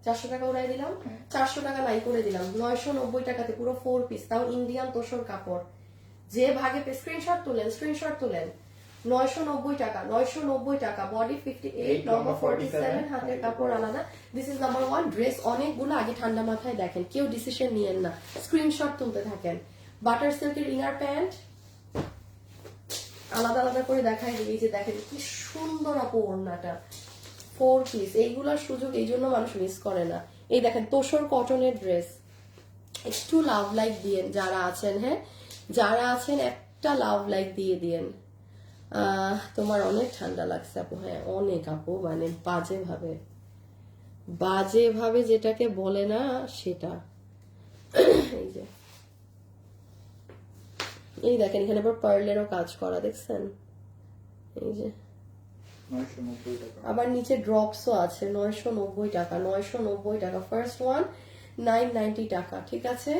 400 টাকা উড়াই দিলাম, 400 টাকা নাই করে দিলাম, 990 টাকাতে পুরো 4 পিস, তাও ইন্ডিয়ান তোসর কাপড়। যে ভাগে স্ক্রিনশট তুলেন। 990 টাকা, 990 টাকা। বডি 58, লম্বা 47, হাতের কাপড় আলাদা। This is number 1 dress. অনেকগুলো, আগে ঠান্ডা মাথায় দেখেন, কেউ ডিসিশন নিয়েন না, স্ক্রিনশট তুলতে থাকেন। বাটার সিল্কের ইনার প্যান্ট আলাদা আলাদা করে দেখাই দিই। যে দেখেন কি সুন্দর আপু ওড়নাটা, 4 পিস। এইগুলার সুযোগ এই জন্য মানুষ মিস করে না। এই দেখেন তোসর কটনের ড্রেস। একটু লাভ লাইক দিয়েন যারা আছেন। হ্যাঁ, যারা আছেন একটা লাভ লাইক দিয়ে দিয়েন। তোমার অনেক ঠান্ডা লাগছে আপু। হ্যাঁ, অনেক আপু, মানে বাজে ভাবে যেটাকে বলে না সেটা। এই যে এই দেখেন, এখানে আবার পার্লেরও কাজ করা, দেখছেন? এই যে 990 টাকা। আবার নিচে ড্রপসও আছে। 990 টাকা, 990 টাকা। ফার্স্ট ওয়ান 990 টাকা, ঠিক আছে?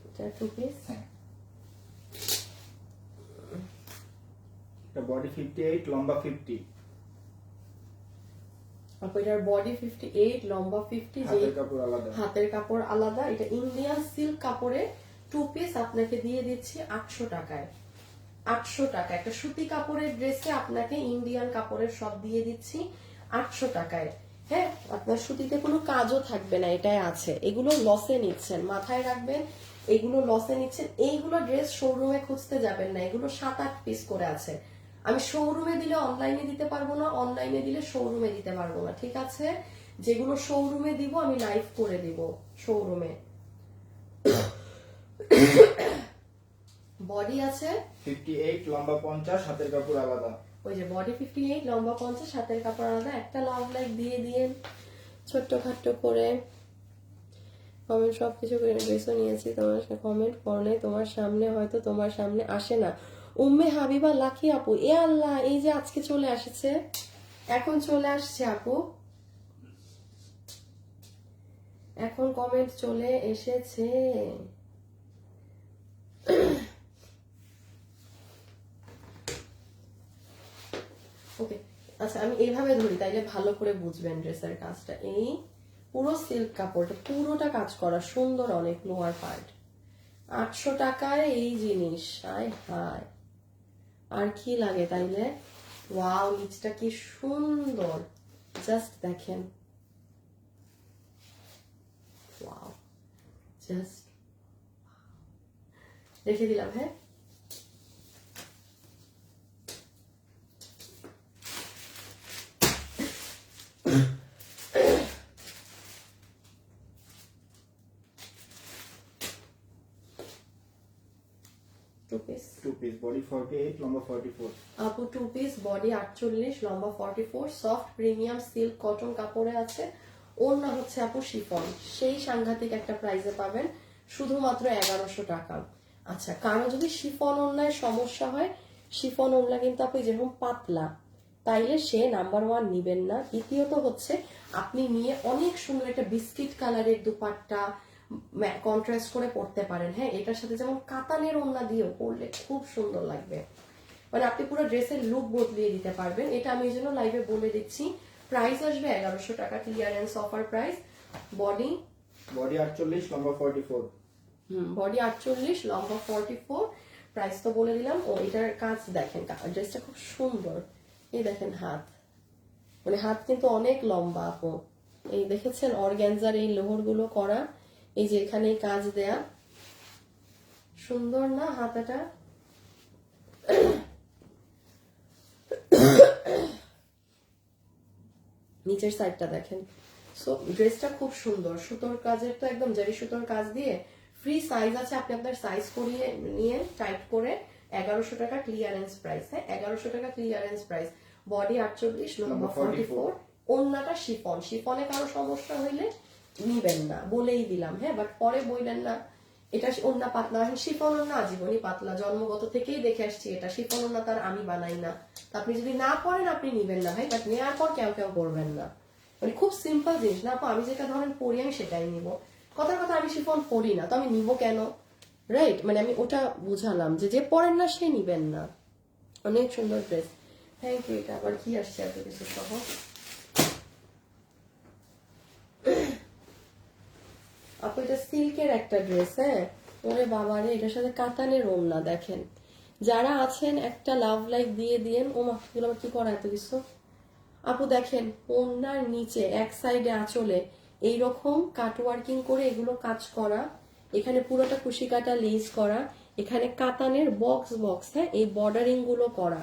এটা 2 পিস। এটা বডি 58, লম্বা 50, এটার বডি 58, লম্বা 50, হাতের কাপড় আলাদা। হাতের কাপড় আলাদা। এটা ইন্ডিয়ান সিল্ক কাপড়ে 2 পিস আপনাকে দিয়ে দিচ্ছি 800 টাকায়। 800 টাকা। একটা সুতি কাপড়ের ড্রেসে আপনাকে ইন্ডিয়ান কাপড়ের সব দিয়ে দিচ্ছি 800 টাকায়। হ্যাঁ, আপনার সুতিতে কোনো কাজও থাকবে না, এটাই আছে। এগুলো লসে নিচ্ছেন, মাথায় রাখবেন, এগুলো লসে নিচ্ছেন। এইগুলো ড্রেস শোরুমে খুঁজতে যাবেন না, এগুলো 7-8 পিস করে আছে। আমি শোরুমে দিলে অনলাইনে দিতে পারবো না, অনলাইনে দিলে শোরুমে দিতে পারবো না, ঠিক আছে? যেগুলো শোরুমে দিব আমি লাইভ করে দিব শোরুমে। বডি আছে 58, লম্বা 50, হাতের কাপড় আলাদা। ওই যে বডি 58, লম্বা 50, হাতের কাপড় আলাদা। একটা লাভ লাইক দিয়ে দিয়েন ছোট্ট খাট্ট করে। কমেন্ট সবকিছু ড্রেসও নিয়েছি, তোমার কমেন্ট করো নাই, তোমার সামনে হয়তো তোমার সামনে আসে না। উম্মে হাবিবা লাকি আপু, এ আল্লাহ, এই যে আজকে চলে আসছে, এখন চলে আসছে আপু, এখন কমেন্ট চলে এসেছে। ওকে, আচ্ছা আমি এইভাবে ধরি তাইলে ভালো করে বুঝবেন ড্রেসের কাজটা। এই পুরো সিল্ক কাপড়টা পুরোটা কাজ করা, সুন্দর অনেক লোয়ার পার্ট, 800 টাকায় এই জিনিস, হায় হায়, আর কি লাগে তাইলে। ওয়াও, নিচটা কি সুন্দর, জাস্ট দেখেন, ওয়াও, জাস্ট রেখে দিলাম। হ্যাঁ, টু পিস, বডি 48, লম্বা 44। আপু টু পিস, বডি 48, লম্বা 44, সফট প্রিমিয়াম সিল্ক কটন কাপড়ে আছে। ওড়না হচ্ছে আপু শিফন, সেই সাংঘাতিক একটা প্রাইসে পাবেন, শুধুমাত্র 1100 টাকা। আচ্ছা, কারো যদি শিফন ওড়নায় সমস্যা হয়, শিফন ওড়না কিন্তু আপু যেরকম পাতলা, তাইলে সে নাম্বার 1 নিবেন না। দ্বিতীয়ত হচ্ছে আপনি নিয়ে অনেক সুন্দর একটা বিস্কিট কালারের দুপাট্টা কন্ট্রাস্ট করে পড়তে পারেন। হ্যাঁ, এটার সাথে যেমন কাতানের ওড়না দিয়েও পরলে খুব সুন্দর লাগবে, মানে আপনি পুরো ড্রেসের লুক বদলিয়ে দিতে পারবেন। এটা আমি এই জন্য লাইভে বলে দিচ্ছি। প্রাইস আসবে 1100 টাকা, ক্লিয়ারেন্স অফার প্রাইস। বডি 48, লম্বা 44। বডি 48, লম্বা 44, প্রাইস তো বলে দিলাম। ও এটার কাজ দেখেন, ড্রেসটা খুব সুন্দর। এই দেখেন হাত, মানে হাত কিন্তু অনেক লম্বা আপু, এই দেখেছেন অর্গ্যানজার এই লোহর গুলো করা, এই যে এখানে কাজ দেয়া, সুন্দর না হাতাটা। নিচের সাইডটা দেখেন। সো ড্রেসটা খুব সুন্দর, সুতোর কাজের তো একদম জারি সুতোর কাজ দিয়ে, ফ্রি সাইজ আছে, আপনি আপনার সাইজ করিয়ে নিয়ে টাইট করে 1100 টাকা ক্লিয়ারেন্স প্রাইস। হ্যাঁ, 1100 টাকা ক্লিয়ারেন্স প্রাইস। বডি 48, লম্বা 44, ওড়নাটা শিফন। শিফনে কারো সমস্যা হইলে নিবেন না, বলেই দিলাম। হ্যাঁ, বাট পরে বললেন না এটা ওড়না পাতলা, শিফন ওড়না আজীবনই পাতলা, জন্মগত থেকেই দেখে আসছি এটা, শিফন ওড়না তার আমি বানাই না। আপনি যদি না পরেন আপনি নিবেন না ভাই, বাট নেওয়ার পর কেউ কেউ করবেন না, মানে খুব সিম্পল জিনিস না আপু। আমি যেটা ধরেন পরি আমি সেটাই নিব, কথার কথা আমি শিফন পরি না তো আমি নিব কেন, রাইট? মানে আমি ওটা বুঝালাম যে যে পরেন না সে নিবেন না। অনেক সুন্দর ড্রেস, থ্যাংক ইউ। এটা আবার কি আসছে এত কিছু সহ, আপু এটা সিল্কের একটা ড্রেস। হ্যাঁ, ওরে বাবারে, এটার সাথে কাতানের ওড়না দেখেন। যারা আছেন একটা লাভ লাইক দিয়ে দিয়েন। ও মা, এগুলো আবার কি করা এত কিছু আপু। দেখেন ওড়নার নিচে এক সাইডে আঁচলে এইরকম কাট ওয়ার্কিং করে এগুলো কাজ করা, এখানে পুরোটা কুশি কাটা লেস করা, এখানে কাতানের বক্স বক্স, হ্যাঁ, এই বর্ডারিং গুলো করা,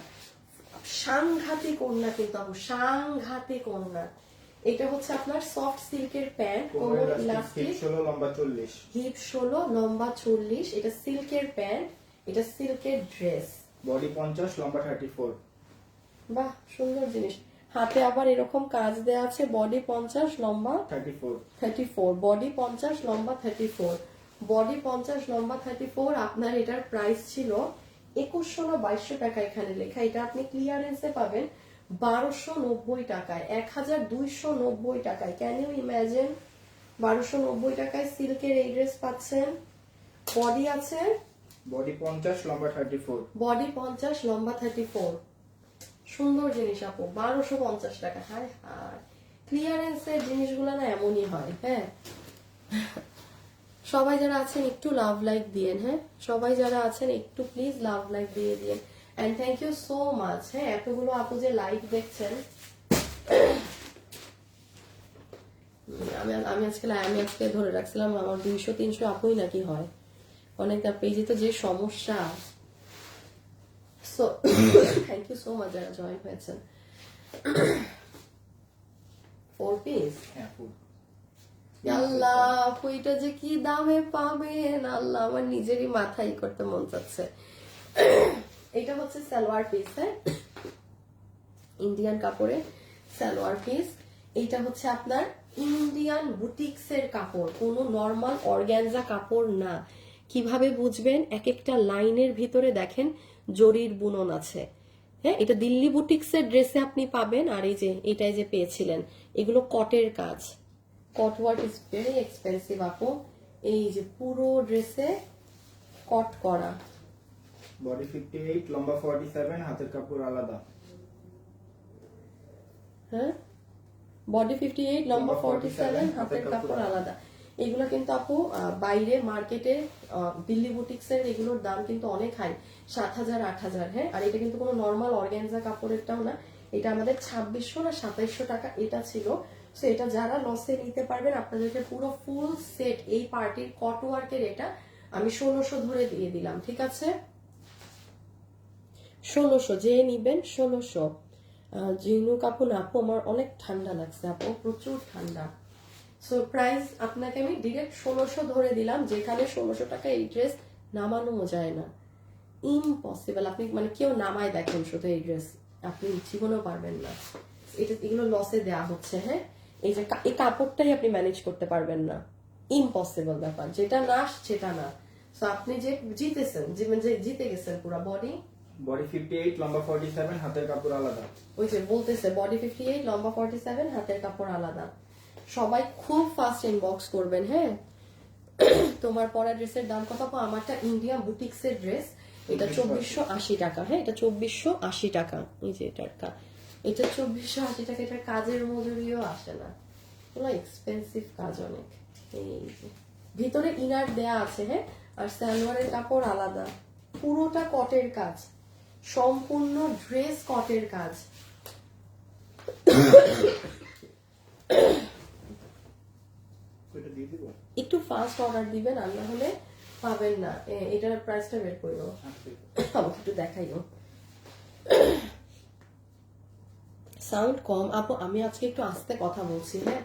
সাংঘাতিক ওড়না কিন্তু আপু, সাংঘাতিক ওড়না। এটা হচ্ছে আপনার সফট সিল্কের প্যান্ট, কোমর ইলাস্টিক, 16, লম্বা 40। হিপ 16, লম্বা 40, এটা সিল্কের প্যান্ট, এটা সিল্কের ড্রেস। বডি 50, লম্বা 34। বাহ, সুন্দর জিনিস। হাতে আবার এরকম কাজ দেওয়া আছে। বডি 50, লম্বা 34, বডি 50, লম্বা 34, বডি 50, লম্বা 34। আপনার এটার প্রাইস ছিল 2100 না 2200 টাকা এখানে লেখা, এটা আপনি ক্লিয়ারেন্সে পাবেন 1290 টাকায়, 1290 টাকায়। ক্যান ইউ ইমাজিন, 1290 টাকায় সিল্কের এই ড্রেস পাচ্ছেন। বডি আছে, বডি 50, লম্বা 34। বডি 50, লম্বা 34, সুন্দর জিনিস আপু, 1250 টাকা। হায় হায়, ক্লিয়ারেন্সের জিনিসগুলো না এমনই হয়। হ্যাঁ, সবাই যারা আছেন একটু লাভ লাইক দিয়েন। হ্যাঁ, সবাই যারা আছেন একটু প্লিজ লাভ লাইক দিয়ে দিয়েন, and thank you so much. হ্যাঁ, এতগুলো আপু যে লাইক দেখছেন, আমি আজকে ধরে রাখছিলাম আমার 200-300 আপুই নাকি হয় অনেক পেজে, তো যে সমস্যা। So thank you so much যারা জয়েন হয়েছেন। 4 পিস, হ্যাঁ ফুল। আল্লাহ ওইটা যে কি দামে পাবেন আল্লাহ, আমার নিজেরই মাথায় করতে মন চাচ্ছে। এটা হচ্ছে সালোয়ার পিস। হ্যাঁ, ইন্ডিয়ান কাপড়ে সালোয়ার পিস। এইটা হচ্ছে আপনার ইন্ডিয়ান বুটিক্সের কাপড়, কোনো নর্মাল অর্গ্যানজা কাপড় না। কিভাবে বুঝবেন? এক একটা লাইনের ভিতরে দেখেন জরির বুনন আছে। হ্যাঁ, এটা দিল্লি বুটিক্সের ড্রেসে আপনি পাবেন। আর এই যে এটাই যে পেয়েছিলেন, এগুলো কটের কাজ। কট ওয়ার্ক ইজ ভেরি এক্সপেন্সিভ আপু। এই যে পুরো ড্রেসে কট করা। বডি 58, লম্বা 47, হাতের কাপড় আলাদা। হ্যাঁ, বডি 58, লম্বা 47, হাতের কাপড় আলাদা। এগুলো কিন্তু আপু বাইরে মার্কেটে দিল্লি বুটিক্সের এগুলোর দাম কিন্তু অনেক হাই, 7,000 8,000। হ্যাঁ, আর এটা কিন্তু কোনো নর্মাল অর্গানজা কাপড়েরটাও না। এটা আমাদের 2600 না 2700 টাকা এটা ছিল। সো এটা যারা লসে নিতে পারবেন, আপনাদেরকে পুরো ফুল সেট এই পার্টির কট ওয়ার্কের এটা আমি 1600 ধরে দিয়ে দিলাম। ঠিক আছে, 1600 যে নিবেন 1600। জিনু কাপড় আপু আমার অনেক ঠান্ডা লাগছে আপু, প্রচুর ঠান্ডা। সো প্রাইস আপনাকে আমি ডিরেক্ট 1600 ধরে দিলাম, যেখানে 1600 টাকা এই ড্রেস নামানো যায় না, ইম্পসিবল। আপনি মানে কেউ নামায় দেখেন শুধু এই ড্রেস, আপনি জীবনেও পারবেন না। এটা এগুলো লসে দেয়া হচ্ছে। হ্যাঁ, এই যে এই কাপড়টাই আপনি ম্যানেজ করতে পারবেন না, ইম্পসিবল ব্যাপার। যেটা না সেটা না। সো আপনি যে জিতেছেন, যে জিতে গেছেন পুরো বডি। বডি 58, লম্বা 47, হাতের কাপড় আলাদা। ওই যে বলতেছে বডি 58, লম্বা 47, হাতের কাপড় আলাদা। সবাই খুব ফাস্ট ইনবক্স করবেন। হ্যাঁ, তোমার পরা ড্রেসের দাম কত? আমারটা ইন্ডিয়ান বুটিক্সের ড্রেস, এটা 2480 টাকা। হ্যাঁ, এটা 2480 টাকা। এই যে এটা 2480 টাকা। এটার কাজের মজুরিও আসে না, পুরো এক্সপেন্সিভ কাজ অনেক। এই যে ভিতরে ইনার দেয়া আছে। হ্যাঁ, আর সালোয়ারের কাপড় আলাদা। পুরোটা কটের কাজ, সম্পূর্ণ ড্রেস কটের কাজ। এটা দিয়ে দিব। একটু ফাস্ট অর্ডার দিবেন, আর না হলে পাবেন না। এটার প্রাইসটা বের করো, আমাকে একটু দেখাইও। সাউন্ড কম আপু, আমি আজকে একটু আস্তে কথা বলছি। হ্যাঁ,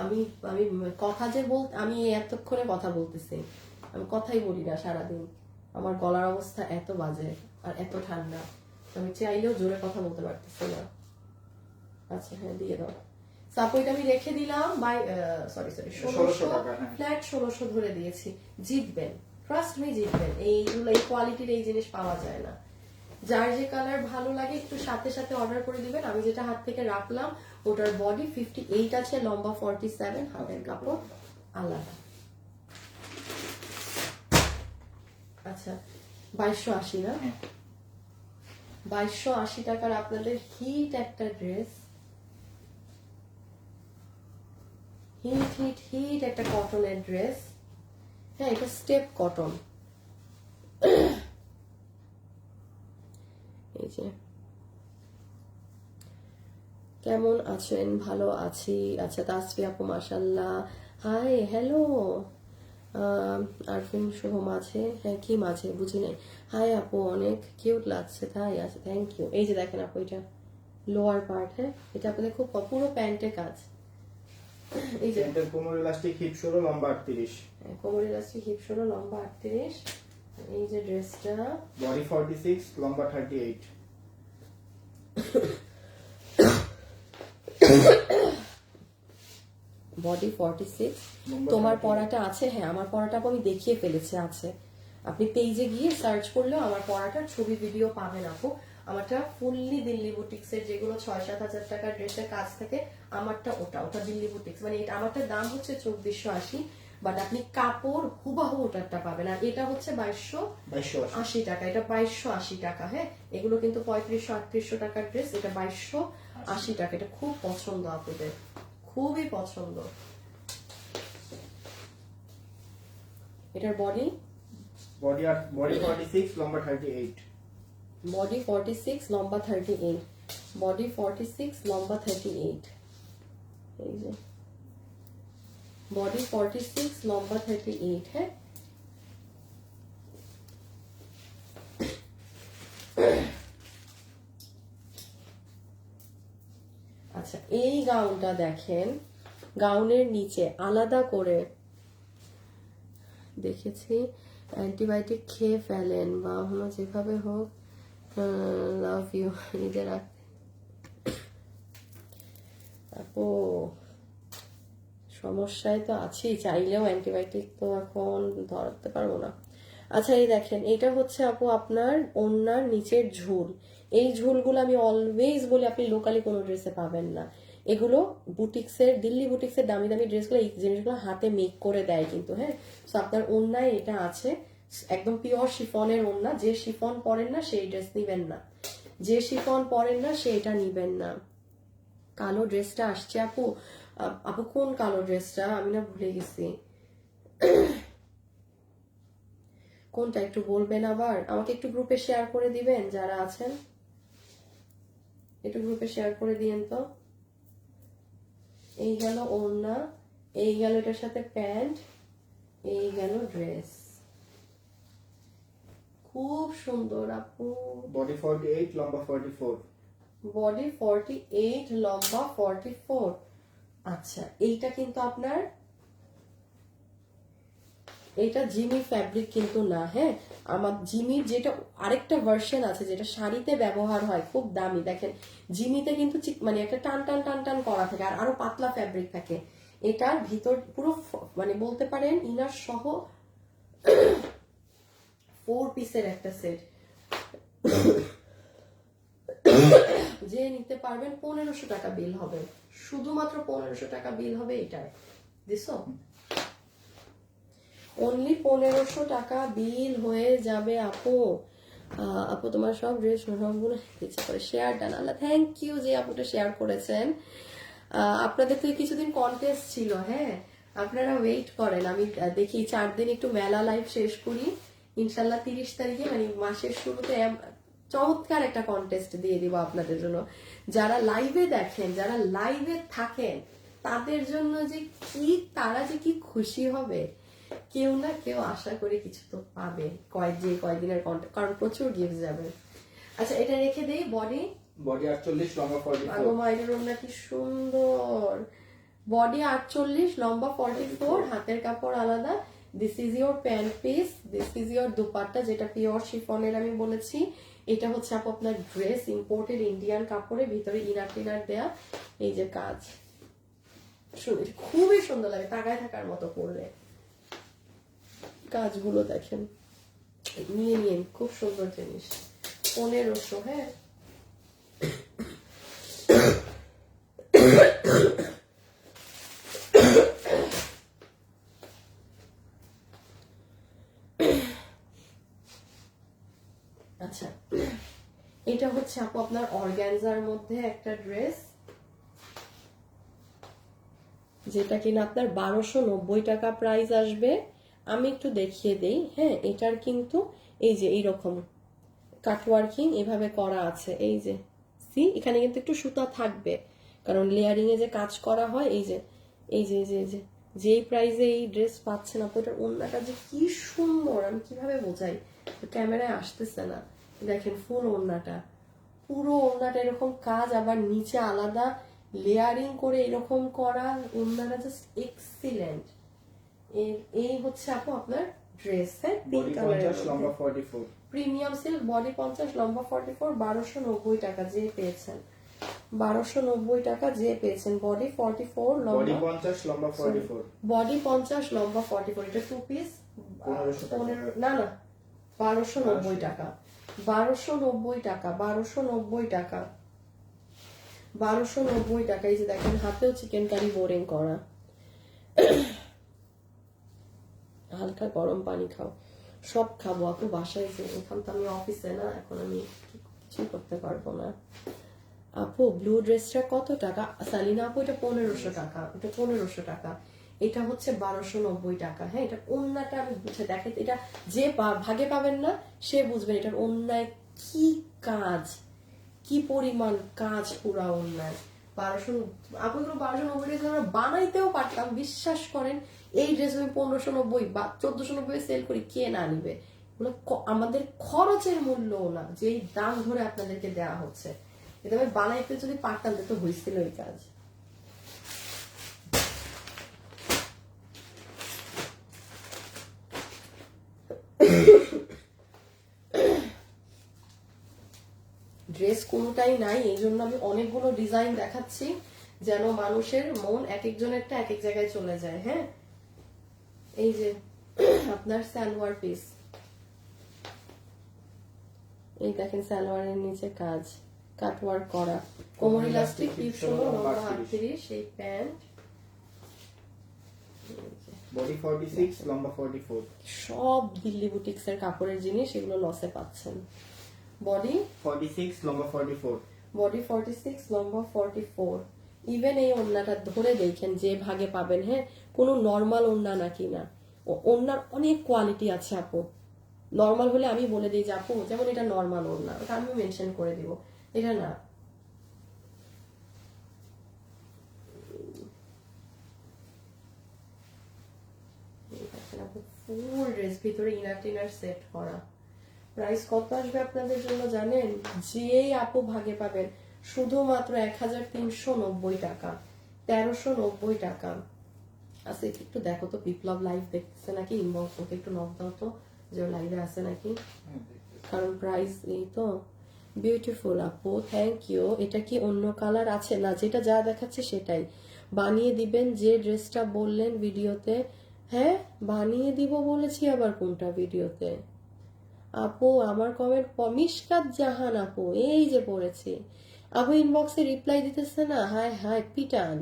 আমি আমি কথা যে আমি এতক্ষণে কথা বলতেছি, আমি কথাই বলি না সারাদিন। আমার গলার অবস্থা এত বাজে আর এত ঠান্ডা, আমি চাইলেও জোরে কথা বলতে পারতেছি না। আচ্ছা হ্যাঁ, দিয়ে দাও। সাপোর্ট আমি রেখে দিলাম বাই সরি 1600 টাকা। হ্যাঁ, ফ্ল্যাট 1600 ধরে দিয়েছি। জিতবেন, ট্রাস্ট মি, জিতবেন। এইগুলো এই কোয়ালিটির এই জিনিস পাওয়া যায় না। যার যে কালার ভালো লাগে একটু সাথে সাথে অর্ডার করে দিবেন। আমি যেটা হাত থেকে রাখলাম ওটার বডি 58 আছে, লম্বা 47, হাতের কাপড় আলাদা। আচ্ছা 2280 না? 2280 টাকার আপনাদের হিট একটা ড্রেস, হিট হিট হিট একটা কটনের ড্রেস। হ্যাঁ, এটা স্টেপ কটন। এই যে কেমন আছেন? ভালো আছি। আচ্ছা তাসফি আপু মাশাল্লাহ, হাই হ্যালো। আরফিন শুভ মাঝে, হ্যাঁ কি মাঝে বুঝি নাই। হাই আপু, অনেক কিউট লাগছে। তাই আছে, থ্যাংক ইউ। এই যে দেখেন আপু, এটা লোয়ার পার্ট। হ্যাঁ, এটা আপনাদের খুব পুরো প্যান্টের কাজ। এই যে প্যান্টের কোমর ইলাস্টিক, হিপ সরো, লম্বা 38। কোমর ইলাস্টিক, হিপ সরো, লম্বা 38। এই যে ড্রেসটা বডি 46, লম্বা 38। বডি 46। লম্বা তোমার 38 পরাটা আছে? হ্যাঁ, আমার পরাটা আমি দেখিয়ে ফেলেছি, আছে। আপনি পেজে গিয়ে সার্চ করলেও আমার পরাটার ছবি ভিডিও পাবেন আপু। আমারটা ফুললি দিল্লি বুটিক্সের, যেগুলো 6-7 হাজার টাকার ড্রেসের কাজ থাকে, আমারটা ওটা দিল্লি বুটিক্স। মানে এটা আমারটার দাম হচ্ছে 2480, বাট আপনি কাপড় হুবাহু ওটারটা পাবেন। আর এটা হচ্ছে 2280 টাকা, এটা 2280 টাকা। হ্যাঁ, এগুলো কিন্তু 3500-3800 টাকার ড্রেস, এটা 2280 টাকা। এটা খুব পছন্দ আপুদের, খুবই পছন্দ। এটার বডি 46, লম্বা 38। বডি 46, লম্বা 38। বডি 46, লম্বা 38। এই যে বডি 46, লম্বা 38। হ্যাঁ, আচ্ছা এই গাউনটা দেখেন, গাউনের নিচে আলাদা করে দেখেছি অ্যান্টিবায়োটিক খেয়ে ফেলেন বা হলো যেভাবে হোক, লাভ ইউ নিজে রাখতে। আপু সমস্যায় তো আছি, চাইলেও অ্যান্টিবায়োটিক তো এখন ধরাতে পারবো না। আচ্ছা এই দেখেন, এটা হচ্ছে আপু আপনার ওড়নার নিচের ঝুল। এই ঝুলগুলো আমি অলওয়েজ বলি আপনি লোকালি কোনো ড্রেসে পাবেন না। এগুলো বুটিক্সের, দিল্লি বুটিক্সের দামি দামি ড্রেসগুলো এই জিনিসগুলো হাতে মেক করে দেয় কিন্তু, হ্যাঁ। তো আপনার ওড়নায় এটা আছে, একদম পিওর শিফনের ওড়না। যে শিফন পরেন না সেই ড্রেস নিবেন না, যে শিফন পরেন না সেইটা নিবেন না। কালো ড্রেসটা আসছে আপু, আপু কোন কালো ড্রেসটা আমি না ভুলে গেছি, কোনটা একটু বলবেন আবার আমাকে, একটু গ্রুপে শেয়ার করে দিবেন যারা আছেন, একটু গ্রুপে শেয়ার করে দিয়েন তো। এই গেল ওড়না, এই গেল এটার সাথে প্যান্ট, এই গেল ড্রেস, খুব সুন্দর আপু। বডি 48, লম্বা 44। বডি 48, লম্বা 44। আচ্ছা এইটা কিন্তু আপনার, এটা জিমি ফ্যাব্রিক কিন্তু না, হ্যাঁ। আমার জিমির যেটা আরেকটা ভার্সন আছে যেটা শাড়িতে ব্যবহার হয়, খুব দামি, দেখেন জিমিতে কিন্তু মানে একটা টান টান টান টান করা থাকে আর আরো পাতলা ফ্যাব্রিক থাকে। এটার ভিতর পুরো মানে বলতে পারেন ইনার সহ 4 পিসের একটা সেট, যে নিতে পারবেন 1500 টাকা বিল হবে, শুধুমাত্র 1500 টাকা বিল হবে এটার। দিছো অনলি 1500 টাকা বিল হয়ে যাবে আপু। আপু তোমার সব ড্রেস সবগুলো ইচ্ছে করে শেয়ার ডান, আল্লাহ থ্যাংক ইউ যে আপুটা শেয়ার করেছেন। আপনাদের তো কিছুদিন কন্টেস্ট ছিল, হ্যাঁ আপনারা ওয়েট করেন, আমি দেখি 4 দিন একটু মেলা লাইভ শেষ করি, ইনশাল্লাহ 30 তারিখে মানে মাসের শুরুতে চমৎকার একটা কন্টেস্ট দিয়ে দিব আপনাদের জন্য। যারা লাইভে দেখেন, যারা লাইভে থাকেন তাদের জন্য যে কি, তারা যে কি খুশি হবে, কেউ না কেউ আশা করে কিছু তো পাবে কয়েকদিনের কন্টেস্ট, কারণ প্রচুর গিফট যাবে। আচ্ছা এটা রেখে দেই। বডি 48, লম্বা 44। আগমা এটার ওড়না কি সুন্দর, বডি 48, লম্বা 44, হাতের কাপড় আলাদা। This is your pant piece, this is your dupatta যেটা পিওর শিফনের আমি বলেছি। এটা হচ্ছে আপনার ড্রেস, ইম্পোর্টেড ইন্ডিয়ান কাপড়ে, ভিতরে ইনার টিনার দেয়া, এই যে কাজ, খুবই সুন্দর লাগে, তাকায় থাকার মতো করলে। কাজগুলো দেখেন, নিয়ে নিন, খুব সুন্দর জিনিস, 1500, হ্যাঁ। আচ্ছা এটা হচ্ছে আপু আপনার অর্গানজার মধ্যে একটা ড্রেস, যেটা কিনা আপনার 1290 টাকা প্রাইস আসবে। আমি একটু দেখিয়ে দেই, হ্যাঁ। এটার কিন্তু এই যে এইরকম কাটওয়ার্কিং এভাবে করা আছে, এই যে সি, এখানে কিন্তু একটু সুতা থাকবে কারণ লেয়ারিং এ যে কাজ করা হয়। এই যে এই যে এই যে এই যে যেই প্রাইসে এই ড্রেস পাচ্ছেন আপু, এটার ওড়নাটা যে কি সুন্দর, আমি কিভাবে বোঝাই, ক্যামেরায় আসতেছে না, দেখেন ফুল ওড়নাটা, পুরো ওড়নাটা এরকম কাজ, আবার নিচে আলাদা লেয়ারিং করে এরকম করা, ওড়নাটা জাস্ট এক্সিলেন্ট। এই হচ্ছে আপু আপনার ড্রেস, হ্যাঁ, পিঙ্ক বডি কালারের 50, লম্বা 44। প্রিমিয়াম সিল্ক, বডি 50, লম্বা 44, 1290 টাকা যে পেয়েছেন, 1290 টাকা যে পেয়েছেন। বডি 44, বডি লম্বা 50, লম্বা 44। বডি 50, লম্বা 44, এটা 2 পিস 1500 টাকা। 15 না না 1290 টাকা, 1290 টাকা, 1290 টাকা, 1290 টাকা। এই যে দেখেন হাতেও চিকেন কারি বোরিং করা, হালকা গরম পানি খাও, সব খাবো আপু বাসায়, যে এখন তো আমি অফিসে না, এখন আমি কিছু করতে পারবো না। আপু ব্লু ড্রেসটা কত টাকা? সালিনা আপু এটা 1500 টাকা, এটা 1500 টাকা, এটা হচ্ছে 1290 টাকা, হ্যাঁ। এটা ওন্নাটা আমি বুঝে দেখে, এটা যে ভাগে পাবেন না সে বুঝবেন এটার ওন্নায় কি কাজ, কি পরিমাণ কাজ পুরা ওন্নায়। 1200 আপু, এগুলো 1290 ড্রেস আমরা বানাইতেও পারতাম, বিশ্বাস করেন। এই ড্রেস আমি 1590 বা 1490 সেল করি, কে না নিবে? এগুলো আমাদের খরচের মূল্যও না, যে এই দাম ধরে আপনাদেরকে দেওয়া হচ্ছে, এটা আমি বানাইতে যদি পারতাম তো হয়েছিল এই কাজ। ড্রেস কোনোটাই নাই, এই জন্য আমি অনেকগুলো ডিজাইন দেখাচ্ছি, যেন মানুষের মন এক একজনেরটা এক এক জায়গায় চলে যায়। হ্যাঁ, এই যে আপনার সালোয়ার পিস, এই দেখেন সালোয়ারের নিচে কাজ কাটওয়ার্ক করা, কোমর ইলাস্টিক, হিপ 16, লম্বা 38, এই প্যান্ট, বডি 46, লম্বা 44। সব দিল্লি বুটিক্সের কাপড়ের জিনিস, এগুলো লসে পাচ্ছেন। বডি 46, লম্বা 44। বডি 46, লম্বা 44। ইভেন এই ওড়নাটা ধরে দেখেন যে ভাগে পাবেন। হ্যাঁ, কোনো নর্মাল ওড়না নাকি না, ওড়নার অনেক কোয়ালিটি আছে আপু। নর্মাল হলে আমি বলে দিই যে আপু যেমন এটা নর্মাল ওড়না, ওটা আমি মেনশন করে দিব, এটা না। ফুল ড্রেস, ভিতরে ইনার টিনার সেট করা। প্রাইস কত আসবে আপনাদের জন্য জানেন? যেই আপু ভাগে পাবেন শুধুমাত্র 1390 টাকা, 1390 টাকা। আচ্ছা একটু দেখো তো বিপ্লব লাইভ দেখতেছে নাকি, ইনবক্স ওকে একটু নক দাও তো যে লাইভে আছে নাকি, কারণ প্রাইস এই তো। বিউটিফুল আপু, থ্যাংক ইউ। এটা কি অন্য কালার আছে? না, যেটা যা দেখাচ্ছে সেটাই বানিয়ে দিবেন, যে ড্রেসটা বললেন ভিডিওতে। হ্যাঁ, বানিয়ে দিব বলেছি, আবার কোনটা ভিডিওতে? আপু আমার কমেন্ট মিশকাত জাহান আপু, এই যে পড়েছি আপু, ইনবক্সে রিপ্লাই দিতেছে না। হাই হাই, পিটান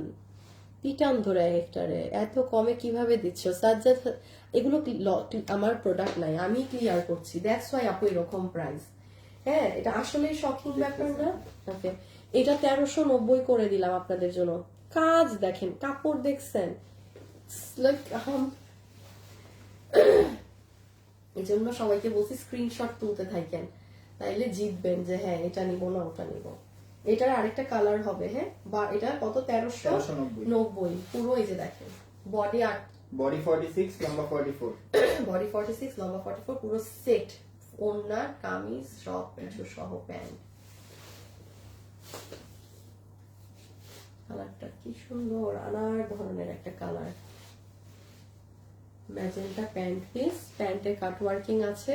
পিটান ধরে একটারে, এত কমে কিভাবে দিচ্ছ সাজ্জাদ? এগুলো আমার প্রোডাক্ট নাই, আমি ক্লিয়ার করছি, দ্যাটস ওয়াই আপু এরকম প্রাইস। হ্যাঁ, এটা আসলে শকিং ব্যাপার না? ওকে, এটা 1390 করে দিলাম আপনাদের জন্য। কাজ দেখেন, কাপড় দেখছেন, এই জন্য সবাইকে বলছি স্ক্রিনশট তুলতে থাকেন, তাইলে জিতবেন যে হ্যাঁ এটা নিব না ওটা নিব। এটার আরেকটা কালার হবে। হ্যাঁ, বা এটা কত? 1390 পুরো। এই যে দেখেন বডি বডি 46, লম্বা 44। বডি 46, লম্বা 44, পুরো সেট, ওড়না কামিজ সব কিছু সহ প্যান্ট। কালারটা কি সুন্দর, আনার ধরনের একটা কালার। ম্যাজেন্টা প্যান্ট পিস, প্যান্টে কাট ওয়ার্কিং আছে।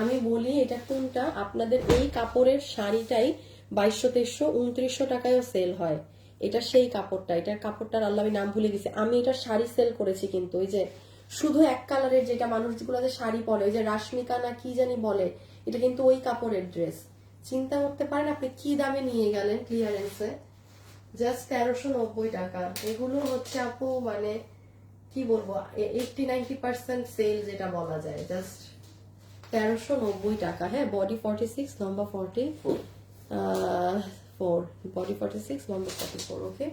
আমি বলি এটা কোনটা, আপনাদের এই কাপড়ের শাড়িটাই 2200, 2300, 2900 টাকায়ও সেল হয়। এটা সেই কাপড়টা, এটার কাপড়টার আল্লাহ আমি নাম ভুলে গেছি। আমি এটা শাড়ি সেল করেছি, কিন্তু ওই যে শুধু এক কালারের যেটা মানুষগুলো যে শাড়ি পরে, ওই যে রাশমিকা না কি জানি বলে, এটা কিন্তু ওই কাপড়ের ড্রেস। চিন্তা করতে পারেন আপনি কি দামে নিয়ে গেলেন ক্লিয়ারেন্সে, জাস্ট 1390 টাকা। এগুলো হচ্ছে আপু মানে কি বলবো, 80-90% সেল যেটা বলা যায়, জাস্ট 1390 টাকা। হ্যাঁ, বডি 46, লম্বা 44, বডি 46, লম্বা 44। ওকে,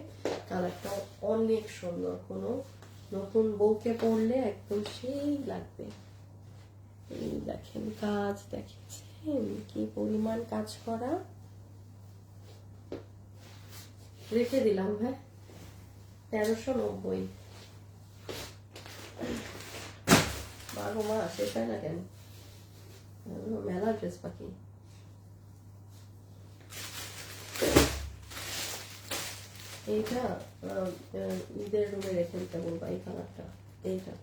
কালারটা অনেক সুন্দর, কোনো নতুন বউকে পরলে একদম সেই লাগবে। এই দেখেন কাজ, দেখেছেন কি পরিমাণ কাজ করা। রেখে দিলাম। হ্যাঁ, 1390। বারো মাস শেষ হয় না কেন, মেলা ড্রেস বাকি। এইটা ঈদের রুমে রেখে দিতে বলবো, এই কালারটা, এইটা।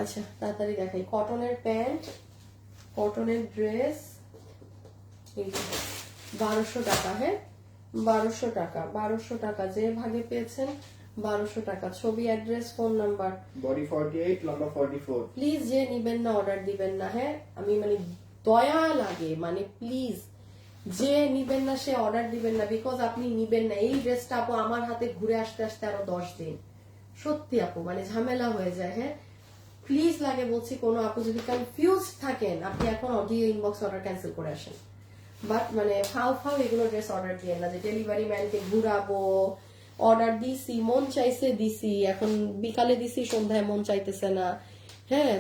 আচ্ছা তাড়াতাড়ি দেখাই। কটনের প্যান্ট, কটনের ড্রেস, 1200 টাকা। হ্যাঁ, 1200 টাকা, 1200 টাকা যে ভাগে পেয়েছেন, 1200 টাকা। ছবি, অ্যাড্রেস, ফোন নাম্বার। বডি 48, লম্বা 44। প্লিজ যে নিবেন না অর্ডার দিবেন না। হ্যাঁ, আমি মানে দয়া লাগে, মানে প্লিজ যে নিবেন না সে অর্ডার দিবেন না, বিকজ আপনি নিবেন না। এই ড্রেসটা আপু আমার হাতে ঘুরে আসতে আসতে আরো 10 দিন, সত্যি আপু মানে ঝামেলা হয়ে যায়। হ্যাঁ, প্লিজ লাগে বলছি, কোনো আপু যদি কনফিউজ থাকেন আপনি এখন অডিও ইনবক্স অর্ডার ক্যান্সেল করে আসেন। বাট মানে ফাও এগুলো ড্রেস অর্ডার দিয়ে না, যে ডেলিভারি ম্যানকে ঘুরাবো, অর্ডার দিছি মন চাইছে দিছি, এখন বিকালে দিছি সন্ধ্যায় মন চাইতেছে না। হ্যাঁ,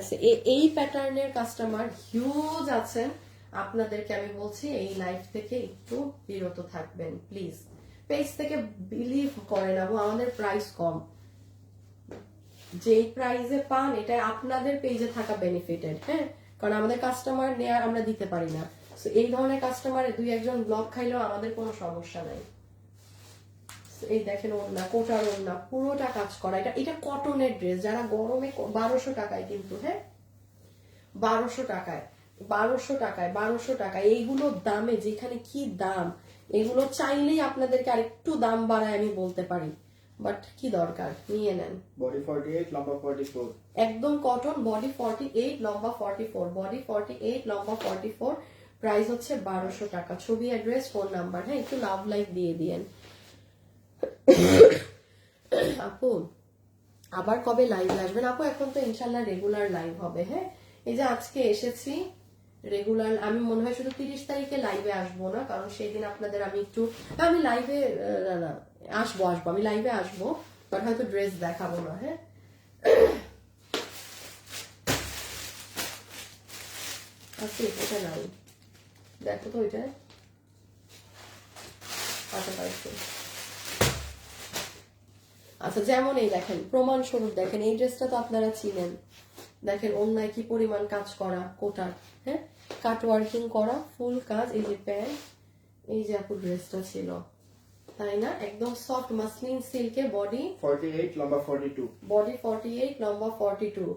এই প্যাটার্নের কাস্টমার হিউজ আছেন। আপনাদেরকে আমি বলছি এই লাইফ থেকে একটু বিরত থাকবেন প্লিজ। পেজ থেকে বিলিভ করেন আপু, আমাদের প্রাইস কম, যে প্রাইসে পান এটা আপনাদের পেজে থাকা বেনিফিটেড। হ্যাঁ, কারণ আমাদের কাস্টমার নেয়ার আমরা দিতে পারি না, এই ধরনের কাস্টমার 2-1 জন ব্লক খাইলেও আমাদের কোনো সমস্যা নাই। এই দেখেন ওড়না, কোটার ওড়না, পুরোটা কাজ করা। এটা এটা কটনের ড্রেস, যারা গরমে 1200 টাকায় কিন্তু, হ্যাঁ 1200 টাকায়, 1200 টাকায়, 1200 টাকায় এইগুলোর দামে, যেখানে কি দাম, এগুলো চাইলেই আপনাদেরকে আরেকটু দাম বাড়ায় আমি বলতে পারি, বাট কি দরকার, নিয়ে নেন। বডি 48 লম্বা 44 একদম কটন, বডি 48 লম্বা 44, বডি 48 লম্বা 44, প্রাইস হচ্ছে 1200 টাকা। ছবি, অ্যাড্রেস, ফোন নাম্বার, হ্যাঁ একটু লাভ লাইক দিয়ে দিয়েন। আপু আবার কবে লাইভে আসবেন? আপু এখন তো ইনশাল্লাহ রেগুলার লাইভ হবে। হ্যাঁ এই যে আজকে এসেছি রেগুলার, আমি মনে হয় শুধু 30 তারিখে লাইভে আসবো না, কারণ সেই দিন আপনাদের আমি একটু, আমি লাইভে না আসবো, আমি লাইভে আসবো, বাট হয়তো ড্রেস দেখাবো না। হ্যাঁ আজকে এটা নাই, দেখো তো ওইটা, আচ্ছা পাইছি। আচ্ছা যেমন এই দেখেন, প্রমাণ স্বরূপ দেখেন, এই ড্রেসটা তো আপনারা চিনেন, দেখেন অন্যায় কি পরিমাণ কাজ করা, কোটার, হ্যাঁ কাট ওয়ার্কিং করা, ফুল কাজ। এই যে প্যান্ট, এই যে আপু ড্রেসটা ছিল, তাই না, একদম সফট মাসলিন সিল্কে, বডি 48 লম্বা 42 বডি 48 লম্বা 42।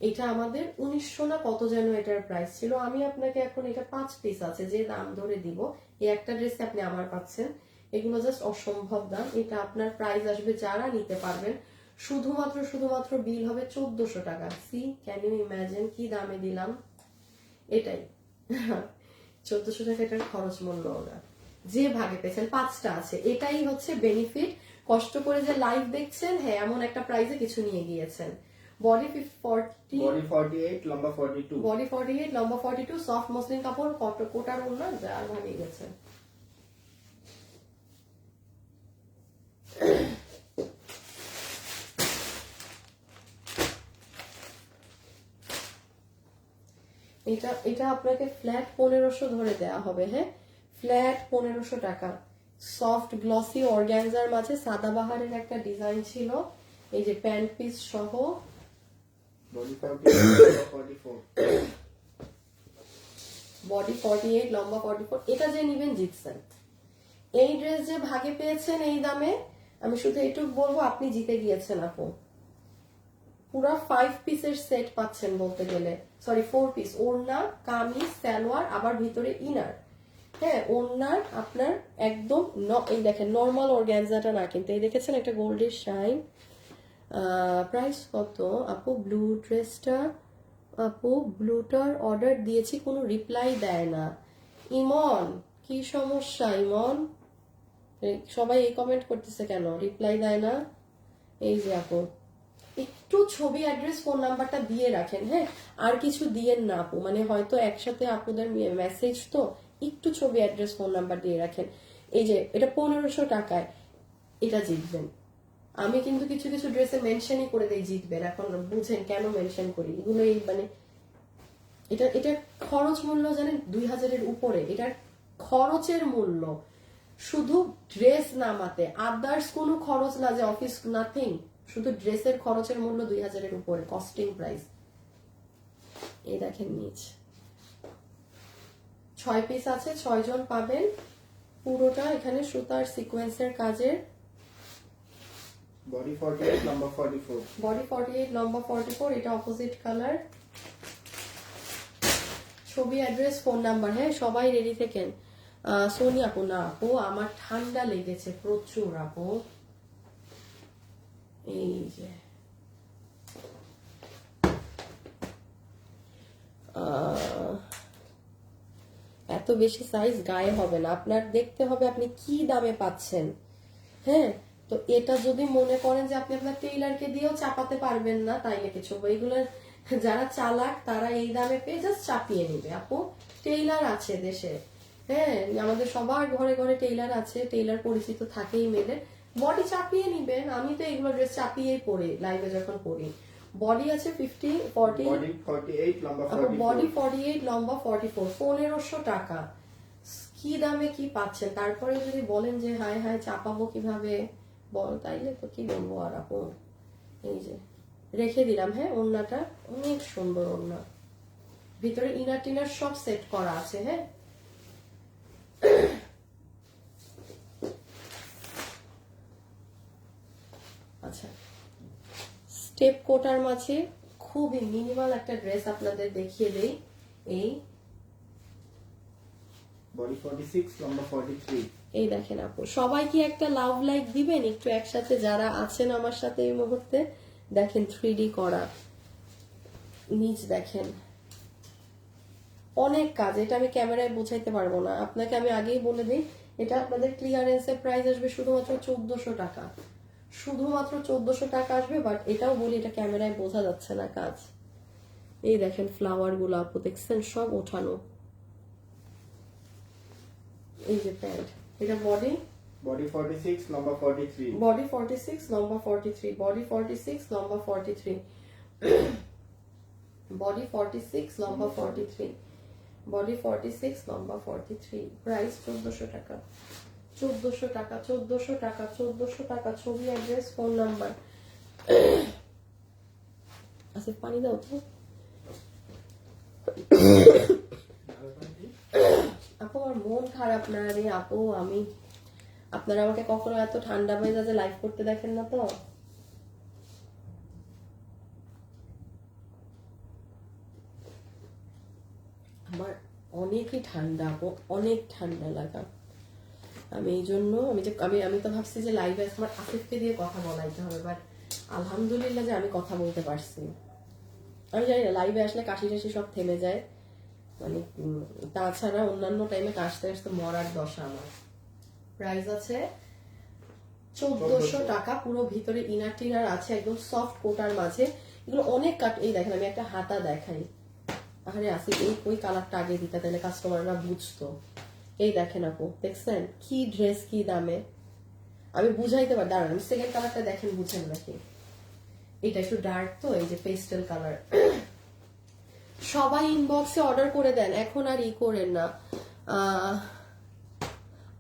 এটা আমাদের 1900 না কত যেন এটার প্রাইস ছিল। আমি আপনাকে এখন, এটা 5 পিস আছে, যে দাম ধরে দিব, এই একটা ড্রেসে আপনি আমার পাচ্ছেন, এগুলো জাস্ট অসম্ভব দাম। এটা আপনার প্রাইস আসবে, যারা নিতে পারবেন, শুধুমাত্র বিল হবে 1400 টাকা। সি ক্যান ইউ ইমাজিন কি দামে দিলাম, এটাই 1400 টাকা এটার খরচ মূল্য না। যে ভাগে পেয়েছেন, 5টা আছে, এটাই হচ্ছে বেনিফিট। কষ্ট করে যে লাইভ দেখছেন, হ্যাঁ এমন একটা প্রাইসে কিছু নিয়ে গিয়েছেন। বডি 40, বডি 48 লম্বা 42 বডি 48 লম্বা 42, সফট মসলিন কাপড়, কোটার ওড়না, যার ভাগে গেছে। এটা আপনাকে ফ্ল্যাট 1500 ধরে দেয়া হবে। হ্যাঁ ফ্ল্যাট 1500 টাকা। সফট গ্লসি অর্গানজার মাঝে সাদাবাহারের একটা ডিজাইন ছিল, এই যে প্যান্ট পিস সহ, বডি 48 লম্বা 44 বডি 48 লম্বা 44। এটা যে নিবেন জিতছেন। এই ড্রেস যে ভাগে পেয়েছেন এই দামে, আমি শুধু এটুকু বলবো, আপনি জিতে গিয়েছেন আপু। পুরা 5 পিসের সেট পাচ্ছেন বলতে গেলে, সরি 4 পিস, ওড়না, কামিজ, সালোয়ার, আবার ভিতরে ইনার। হ্যাঁ ওড়নার আপনার একদম এই দেখেন নর্মাল অর্গানজাটা না, কিন্তু এই দেখেছেন একটা গোল্ডের শাইন। প্রাইস কত আপু? ব্লু ড্রেসটা, আপু ব্লুটার অর্ডার দিয়েছি, কোনো রিপ্লাই দেয় না। ইমন কি সমস্যা ইমন? সবাই এই কমেন্ট করতেছে কেন, রিপ্লাই দেয় না? এই যে আপু একটু ছবি, অ্যাড্রেস, ফোন নাম্বারটা দিয়ে রাখেন। হ্যাঁ আর কিছু দিয়েন না আপু, মানে হয়তো একসাথে আপুদের মেসেজ, তো একটু ছবি, অ্যাড্রেস, ফোন নাম্বার দিয়ে রাখেন। এই যে এটা 1500 টাকায়, এটা জিতবেন। আমি কিন্তু কিছু কিছু ড্রেসে মেনশনই করে দেই জিতবেন, এখন বুঝেন কেন মেনশন করি এগুলো। এই মানে এটা খরচ মূল্য জানেন 2000-এর উপরে, এটার খরচের মূল্য, শুধু ড্রেস নামাতে, আদার্স কোনো খরচ না, যে অফিস নাথিং, শুধু ড্রেসের খরচের মূল্য 2000-এর উপরে, কস্টিং প্রাইস। এই দেখেন নিচ 6 পিস আছে, 6 জন পাবেন। পুরোটা এখানে সুতার সিকোয়েন্সের কাজের। বডি 48 লম্বা 44 বডি 48 লম্বা 44, এটা অপোজিট কালার। ছবি, অ্যাড্রেস, ফোন নাম্বার, হ্যাঁ সবাই রেডি থাকেন। সোনি আপু, না আপু আমার ঠান্ডা লেগেছে প্রচুর আপু। এই যে এত বেশি সাইজ গায়ে হবে না, আপনার দেখতে হবে আপনি কি দামে পাচ্ছেন। হ্যাঁ তো এটা যদি মনে করেন যে আপনি আপনার টেইলারকে দিয়েও চাপাতে পারবেন না, তাইলে কিছু এগুলোর যারা চালাক তারা এই দামে পেয়ে জাস্ট চাপিয়ে নিবে। আপু টেইলার আছে দেশে, হ্যাঁ আমাদের সবার ঘরে ঘরে টেইলার আছে, টেইলার পরিচিত থাকেই মেয়েদের, বডি চাপিয়ে নিবেন। আমি তো এগুলো ড্রেস চাপিয়েই পরি লাইভে যখন পরি। বডি আছে 50 40, বডি 48 লম্বা 44 বডি 48 লম্বা 44, 1500 টাকা। কি দামে কি পাচ্ছেন, তারপরে যদি বলেন যে হায় হায় চাপাবো কিভাবে বল, তাইলে তো কি বলবো আর আপু। এই যে রেখে দিলাম, হ্যাঁ ওড়নাটা অনেক সুন্দর ওড়না, ভিতরে ইনার টিনার সব সেট করা আছে। হ্যাঁ স্টেপ কোটার মাঝে খুবই মিনিমাল একটা ড্রেস আপনাদের দেখিয়ে দেই। এই বডি 46 লম্বা 43। এই দেখেন আপু, সবাই কি একটা লাভ লাইক দিবেন একটু একসাথে যারা আছেন আমার সাথে এই মুহূর্তে? দেখেন 3D করা, নিচ দেখেন অনেক কাজ, এটা আমি ক্যামেরায় বোঝাইতে পারবো না আপনাকে, আমি আগেই বলে দিই এটা আপনাদের ক্লিয়ারেন্সের প্রাইস আসবে শুধুমাত্র 1400 টাকা, শুধুমাত্র 1400 টাকা আসবে। বাট এটাও বলি এটা ক্যামেরায় বোঝা যাচ্ছে না কাজ। এই দেখেন ফ্লাওয়ার গুলো আপু দেখছেন সব ওঠানো। এই যে প্যান্ট, এটা বডি বডি 46 লম্বা 43। বডি 46 লম্বা 43, বডি 46 লম্বা 43, বডি 46 লম্বা 43, বডি 46 লম্বা 43, প্রাইস 1400 টাকা, 1400 টাকা, 1400 টাকা, 1400 টাকা। ছবি, অ্যাড্রেস, ফোন নাম্বার। আচ্ছা পানি দাও তো আপু, আমার মন খারাপ না রে আপু, আমি আপনারা আমাকে কখনো এত ঠান্ডা মেজাজে লাইভ করতে দেখেন না তো। আমার অনেকই ঠান্ডা আপু, অনেক ঠান্ডা লাগা। আমি এই জন্য আমি তো ভাবছি যে লাইভে আমার আসিফকে দিয়ে কথা বলাইতে হবে, বাট আলহামদুলিল্লাহ যে আমি কথা বলতে পারছি। আমি জানি না লাইভে আসলে কাশি টাশি সব থেমে যায়, মানে তাছাড়া অন্যান্য টাইমে কাশতে কাশতে মরার দশা আমার। প্রাইস আছে 1400 টাকা, পুরো ভিতরে ইনার টিনার আছে, একদম সফট কোটার মাঝে। এগুলো অনেক কাট। এই দেখেন আমি একটা হাতা দেখাই, আরে আসিফ এই ওই কালারটা আগে দিতে, তাহলে কাস্টমাররা বুঝতো। এই দেখেন আপু, দেখছেন কি ড্রেস, কি দামে, আমি বুঝাইতে পারি। দাঁড়ান আমি সেকেন্ড কালারটা দেখেন, বুঝেন নাকি? এটা একটু ডার্ক তো, এই যে পেস্টেল কালার। সবাই ইনবক্সে অর্ডার করে দেন, এখন আর ই করেন না।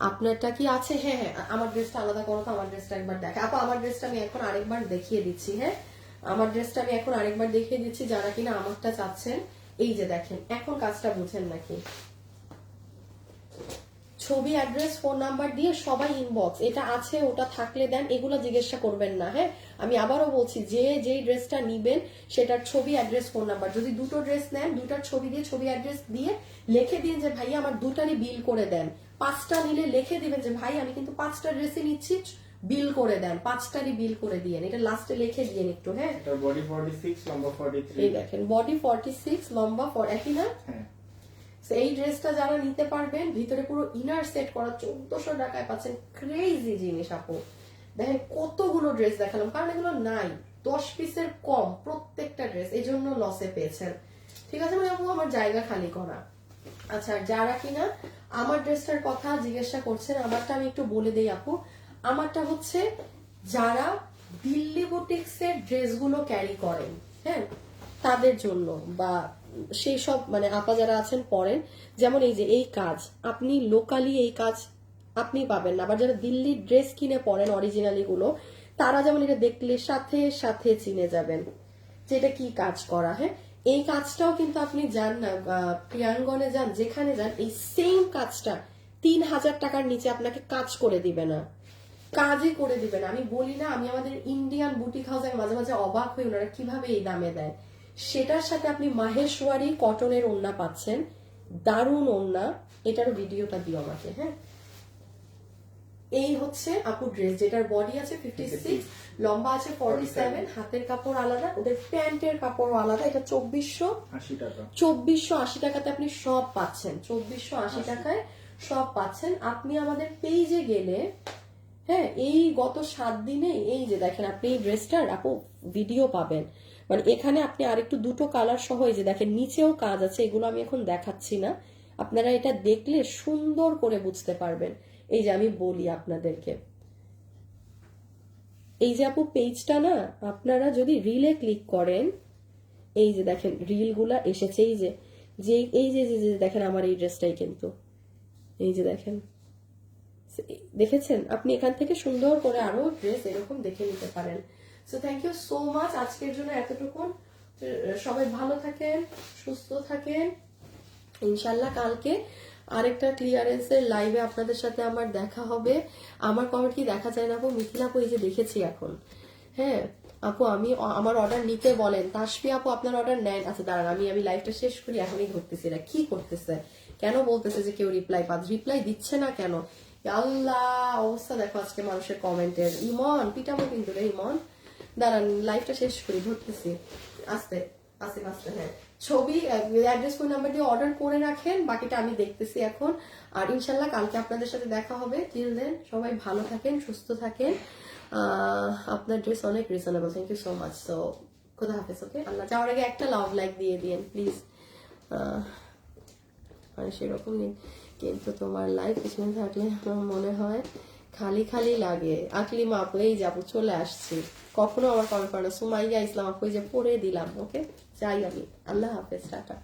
আপনারটা কি আছে? হ্যাঁ হ্যাঁ, আমার ড্রেসটা আলাদা করো তো, আমার ড্রেসটা একবার দেখা আপু, আমার ড্রেসটা আমি এখন আরেকবার দেখিয়ে দিচ্ছি। হ্যাঁ, আমার ড্রেসটা আমি এখন আরেকবার দেখিয়ে দিচ্ছি, যারা কিনা আমারটা চাচ্ছেন। এই যে দেখেন, এখন কাজটা বুঝেন নাকি? ছবি, অ্যাড্রেস, ফোন নাম্বার দিয়ে সবাই ইনবক্স, এটা আছে ওটা থাকলে দেন, এগুলো জিজ্ঞাসা করবেন না। হ্যাঁ, আমি আবারও বলছি, যে যেই ড্রেসটা নিবেন সেটার ছবি, অ্যাড্রেস, ফোন নাম্বার। যদি দুটো ড্রেস নেন, দুটার ছবি দিয়ে, ছবি অ্যাড্রেস দিয়ে লিখে দিন যে ভাই আমার দুটারই বিল করে দেন। 5টা নিলে লিখে দিবেন যে ভাই আমি কিন্তু 5টা ড্রেসই নিচ্ছি, বিল করে দেন, 5টারই বিল করে দিয়ে, এটা লাস্টে লিখে দিয়েন একটু। হ্যাঁ, এটা বডি 46 লম্বা 43। এই দেখেন বডি 46 লম্বা একই না? হ্যাঁ। এই ড্রেসটা যারা নিতে পারবেন, ভিতরে পুরো ইনার সেট করা, 1400 টাকায় পাচ্ছেন। ক্রেজি জিনিস আপু, দেখেন কতগুলো ড্রেস দেখালাম, কারণ এগুলো নাই, 10 পিসের কম প্রত্যেকটা ড্রেস, এই জন্য লসে পেয়েছেন। ঠিক আছে মানে আপু, আমার জায়গা খালি করা। আচ্ছা, যারা কিনা আমার ড্রেসটার কথা জিজ্ঞাসা করছেন, আমারটা আমি একটু বলে দেই আপু। আমারটা হচ্ছে যারা দিল্লি বুটিক্সের ড্রেসগুলো ক্যারি করেন, হ্যাঁ তাদের জন্য, বা সেই সব মানে আপা যারা আছেন পরেন, যেমন এই যে এই কাজ, আপনি লোকালি এই কাজ আপনি পাবেন না। আবার যারা দিল্লির ড্রেস কিনে পরেন অরিজিনালি গুলো, তারা যেমন এটা দেখলে সাথে সাথে চিনে যাবেন যে এটা কি কাজ করা। হ্যাঁ, এই কাজটাও কিন্তু আপনি যান না প্রিয়াঙ্গনে যান, যেখানে যান, এই সেম কাজটা 3000 টাকার নিচে আপনাকে কাজ করে দিবে না, কাজই করে দিবে না। আমি বলি না, আমি আমাদের ইন্ডিয়ান বুটিক হাউসে মাঝে মাঝে অবাক হই ওনারা কিভাবে এই দামে দেয়। সেটার সাথে আপনি মাহেশওয়ারি কটনের ওড়না পাচ্ছেন, দারুণ ওড়না, এটারও ভিডিওটা দিও আমাকে। হ্যাঁ, এই হচ্ছে আপু ড্রেস, যেটার বডি আছে 56, লম্বা আছে 47, হাতের কাপড় আলাদা, ওদের প্যান্টের কাপড় আলাদা। এটা 2480 টাকা, 2480 টাকাতে আপনি সব পাচ্ছেন, 2480 টাকায় সব পাচ্ছেন। আপনি আমাদের পেজে গেলে, হ্যাঁ এই গত 7 দিনে এই যে দেখেন আপনি এই ড্রেসটার আপু ভিডিও পাবেন, মানে এখানে আপনি আরেকটু দুটো কালার সহ, এই যে দেখেন নিচেও কাজ আছে, এগুলো আমি এখন দেখাচ্ছি না, আপনারা এটা দেখলে সুন্দর করে বুঝতে পারবেন। এই যে আমি বলি আপনাদেরকে, এই যে আপু পেজটা না, আপনারা যদি রিলে ক্লিক করেন, এই যে দেখেন রিলগুলা এসেছে, এই যে যে এই যে যে দেখেন আমার এই ড্রেসটাই কিন্তু, এই যে দেখেন, দেখেছেন আপনি, এখান থেকে সুন্দর করে আরো ড্রেস এরকম দেখে নিতে পারেন। So thank you so much, আজকের জন্য এতটুকুন। সবাই ভালো থাকেন, সুস্থ থাকেন, ইনশাল্লাহ কালকে আরেকটা ক্লিয়ারেন্সের লাইভে আপনাদের সাথে আমার দেখা হবে। আমার কমেন্ট কি দেখা যায় না আপু? মিথিলা আপু এই যে দেখেছি এখন, হ্যাঁ আপু আমি আমার অর্ডার নিতে বলেন। তাসফি আপু আপনার অর্ডার নেন। আচ্ছা দাঁড়ান, আমি লাইভটা শেষ করি, এখনই ধরতেছি। এরা কি করতেছে, কেন বলতেছে যে কেউ রিপ্লাই দিচ্ছে না কেন? আল্লাহ, অবস্থা দেখো আজকে মানুষের কমেন্টের। ইমন পিটামো কিন্তু রে ইমন। দাঁড়ান লাইভটা শেষ করি, ধরতেছি। আস্তে আস্তে আস্তে, হ্যাঁ ছবি অ্যাড্রেস ফোন নাম্বার দিয়ে অর্ডার করে রাখেন, বাকিটা আমি দেখতেছি এখন। আর ইনশাল্লাহ কালকে আপনাদের সাথে দেখা হবে। টিল দেন সবাই ভালো থাকেন, সুস্থ থাকেন। আপনার ড্রেস অনেক reasonable, thank you so much. So খোদা হাফেজ। ওকে, আল্লাহ যাওয়ার আগে একটা লাভ লাইক দিয়ে দিন প্লিজ। মানে সেরকম নেই, কিন্তু তোমার লাইফ পিছনে থাকলে আমার মনে হয় খালি খালি লাগে। আকলিমা আপু এই যাবো, চলে আসছি। কখনো আমার কমেন্ট করে না। সুমাইয়া ইসলাম আপু এই যে পড়ে দিলাম। ওকে যাই আমি, আল্লাহ হাফেজ, টাটা।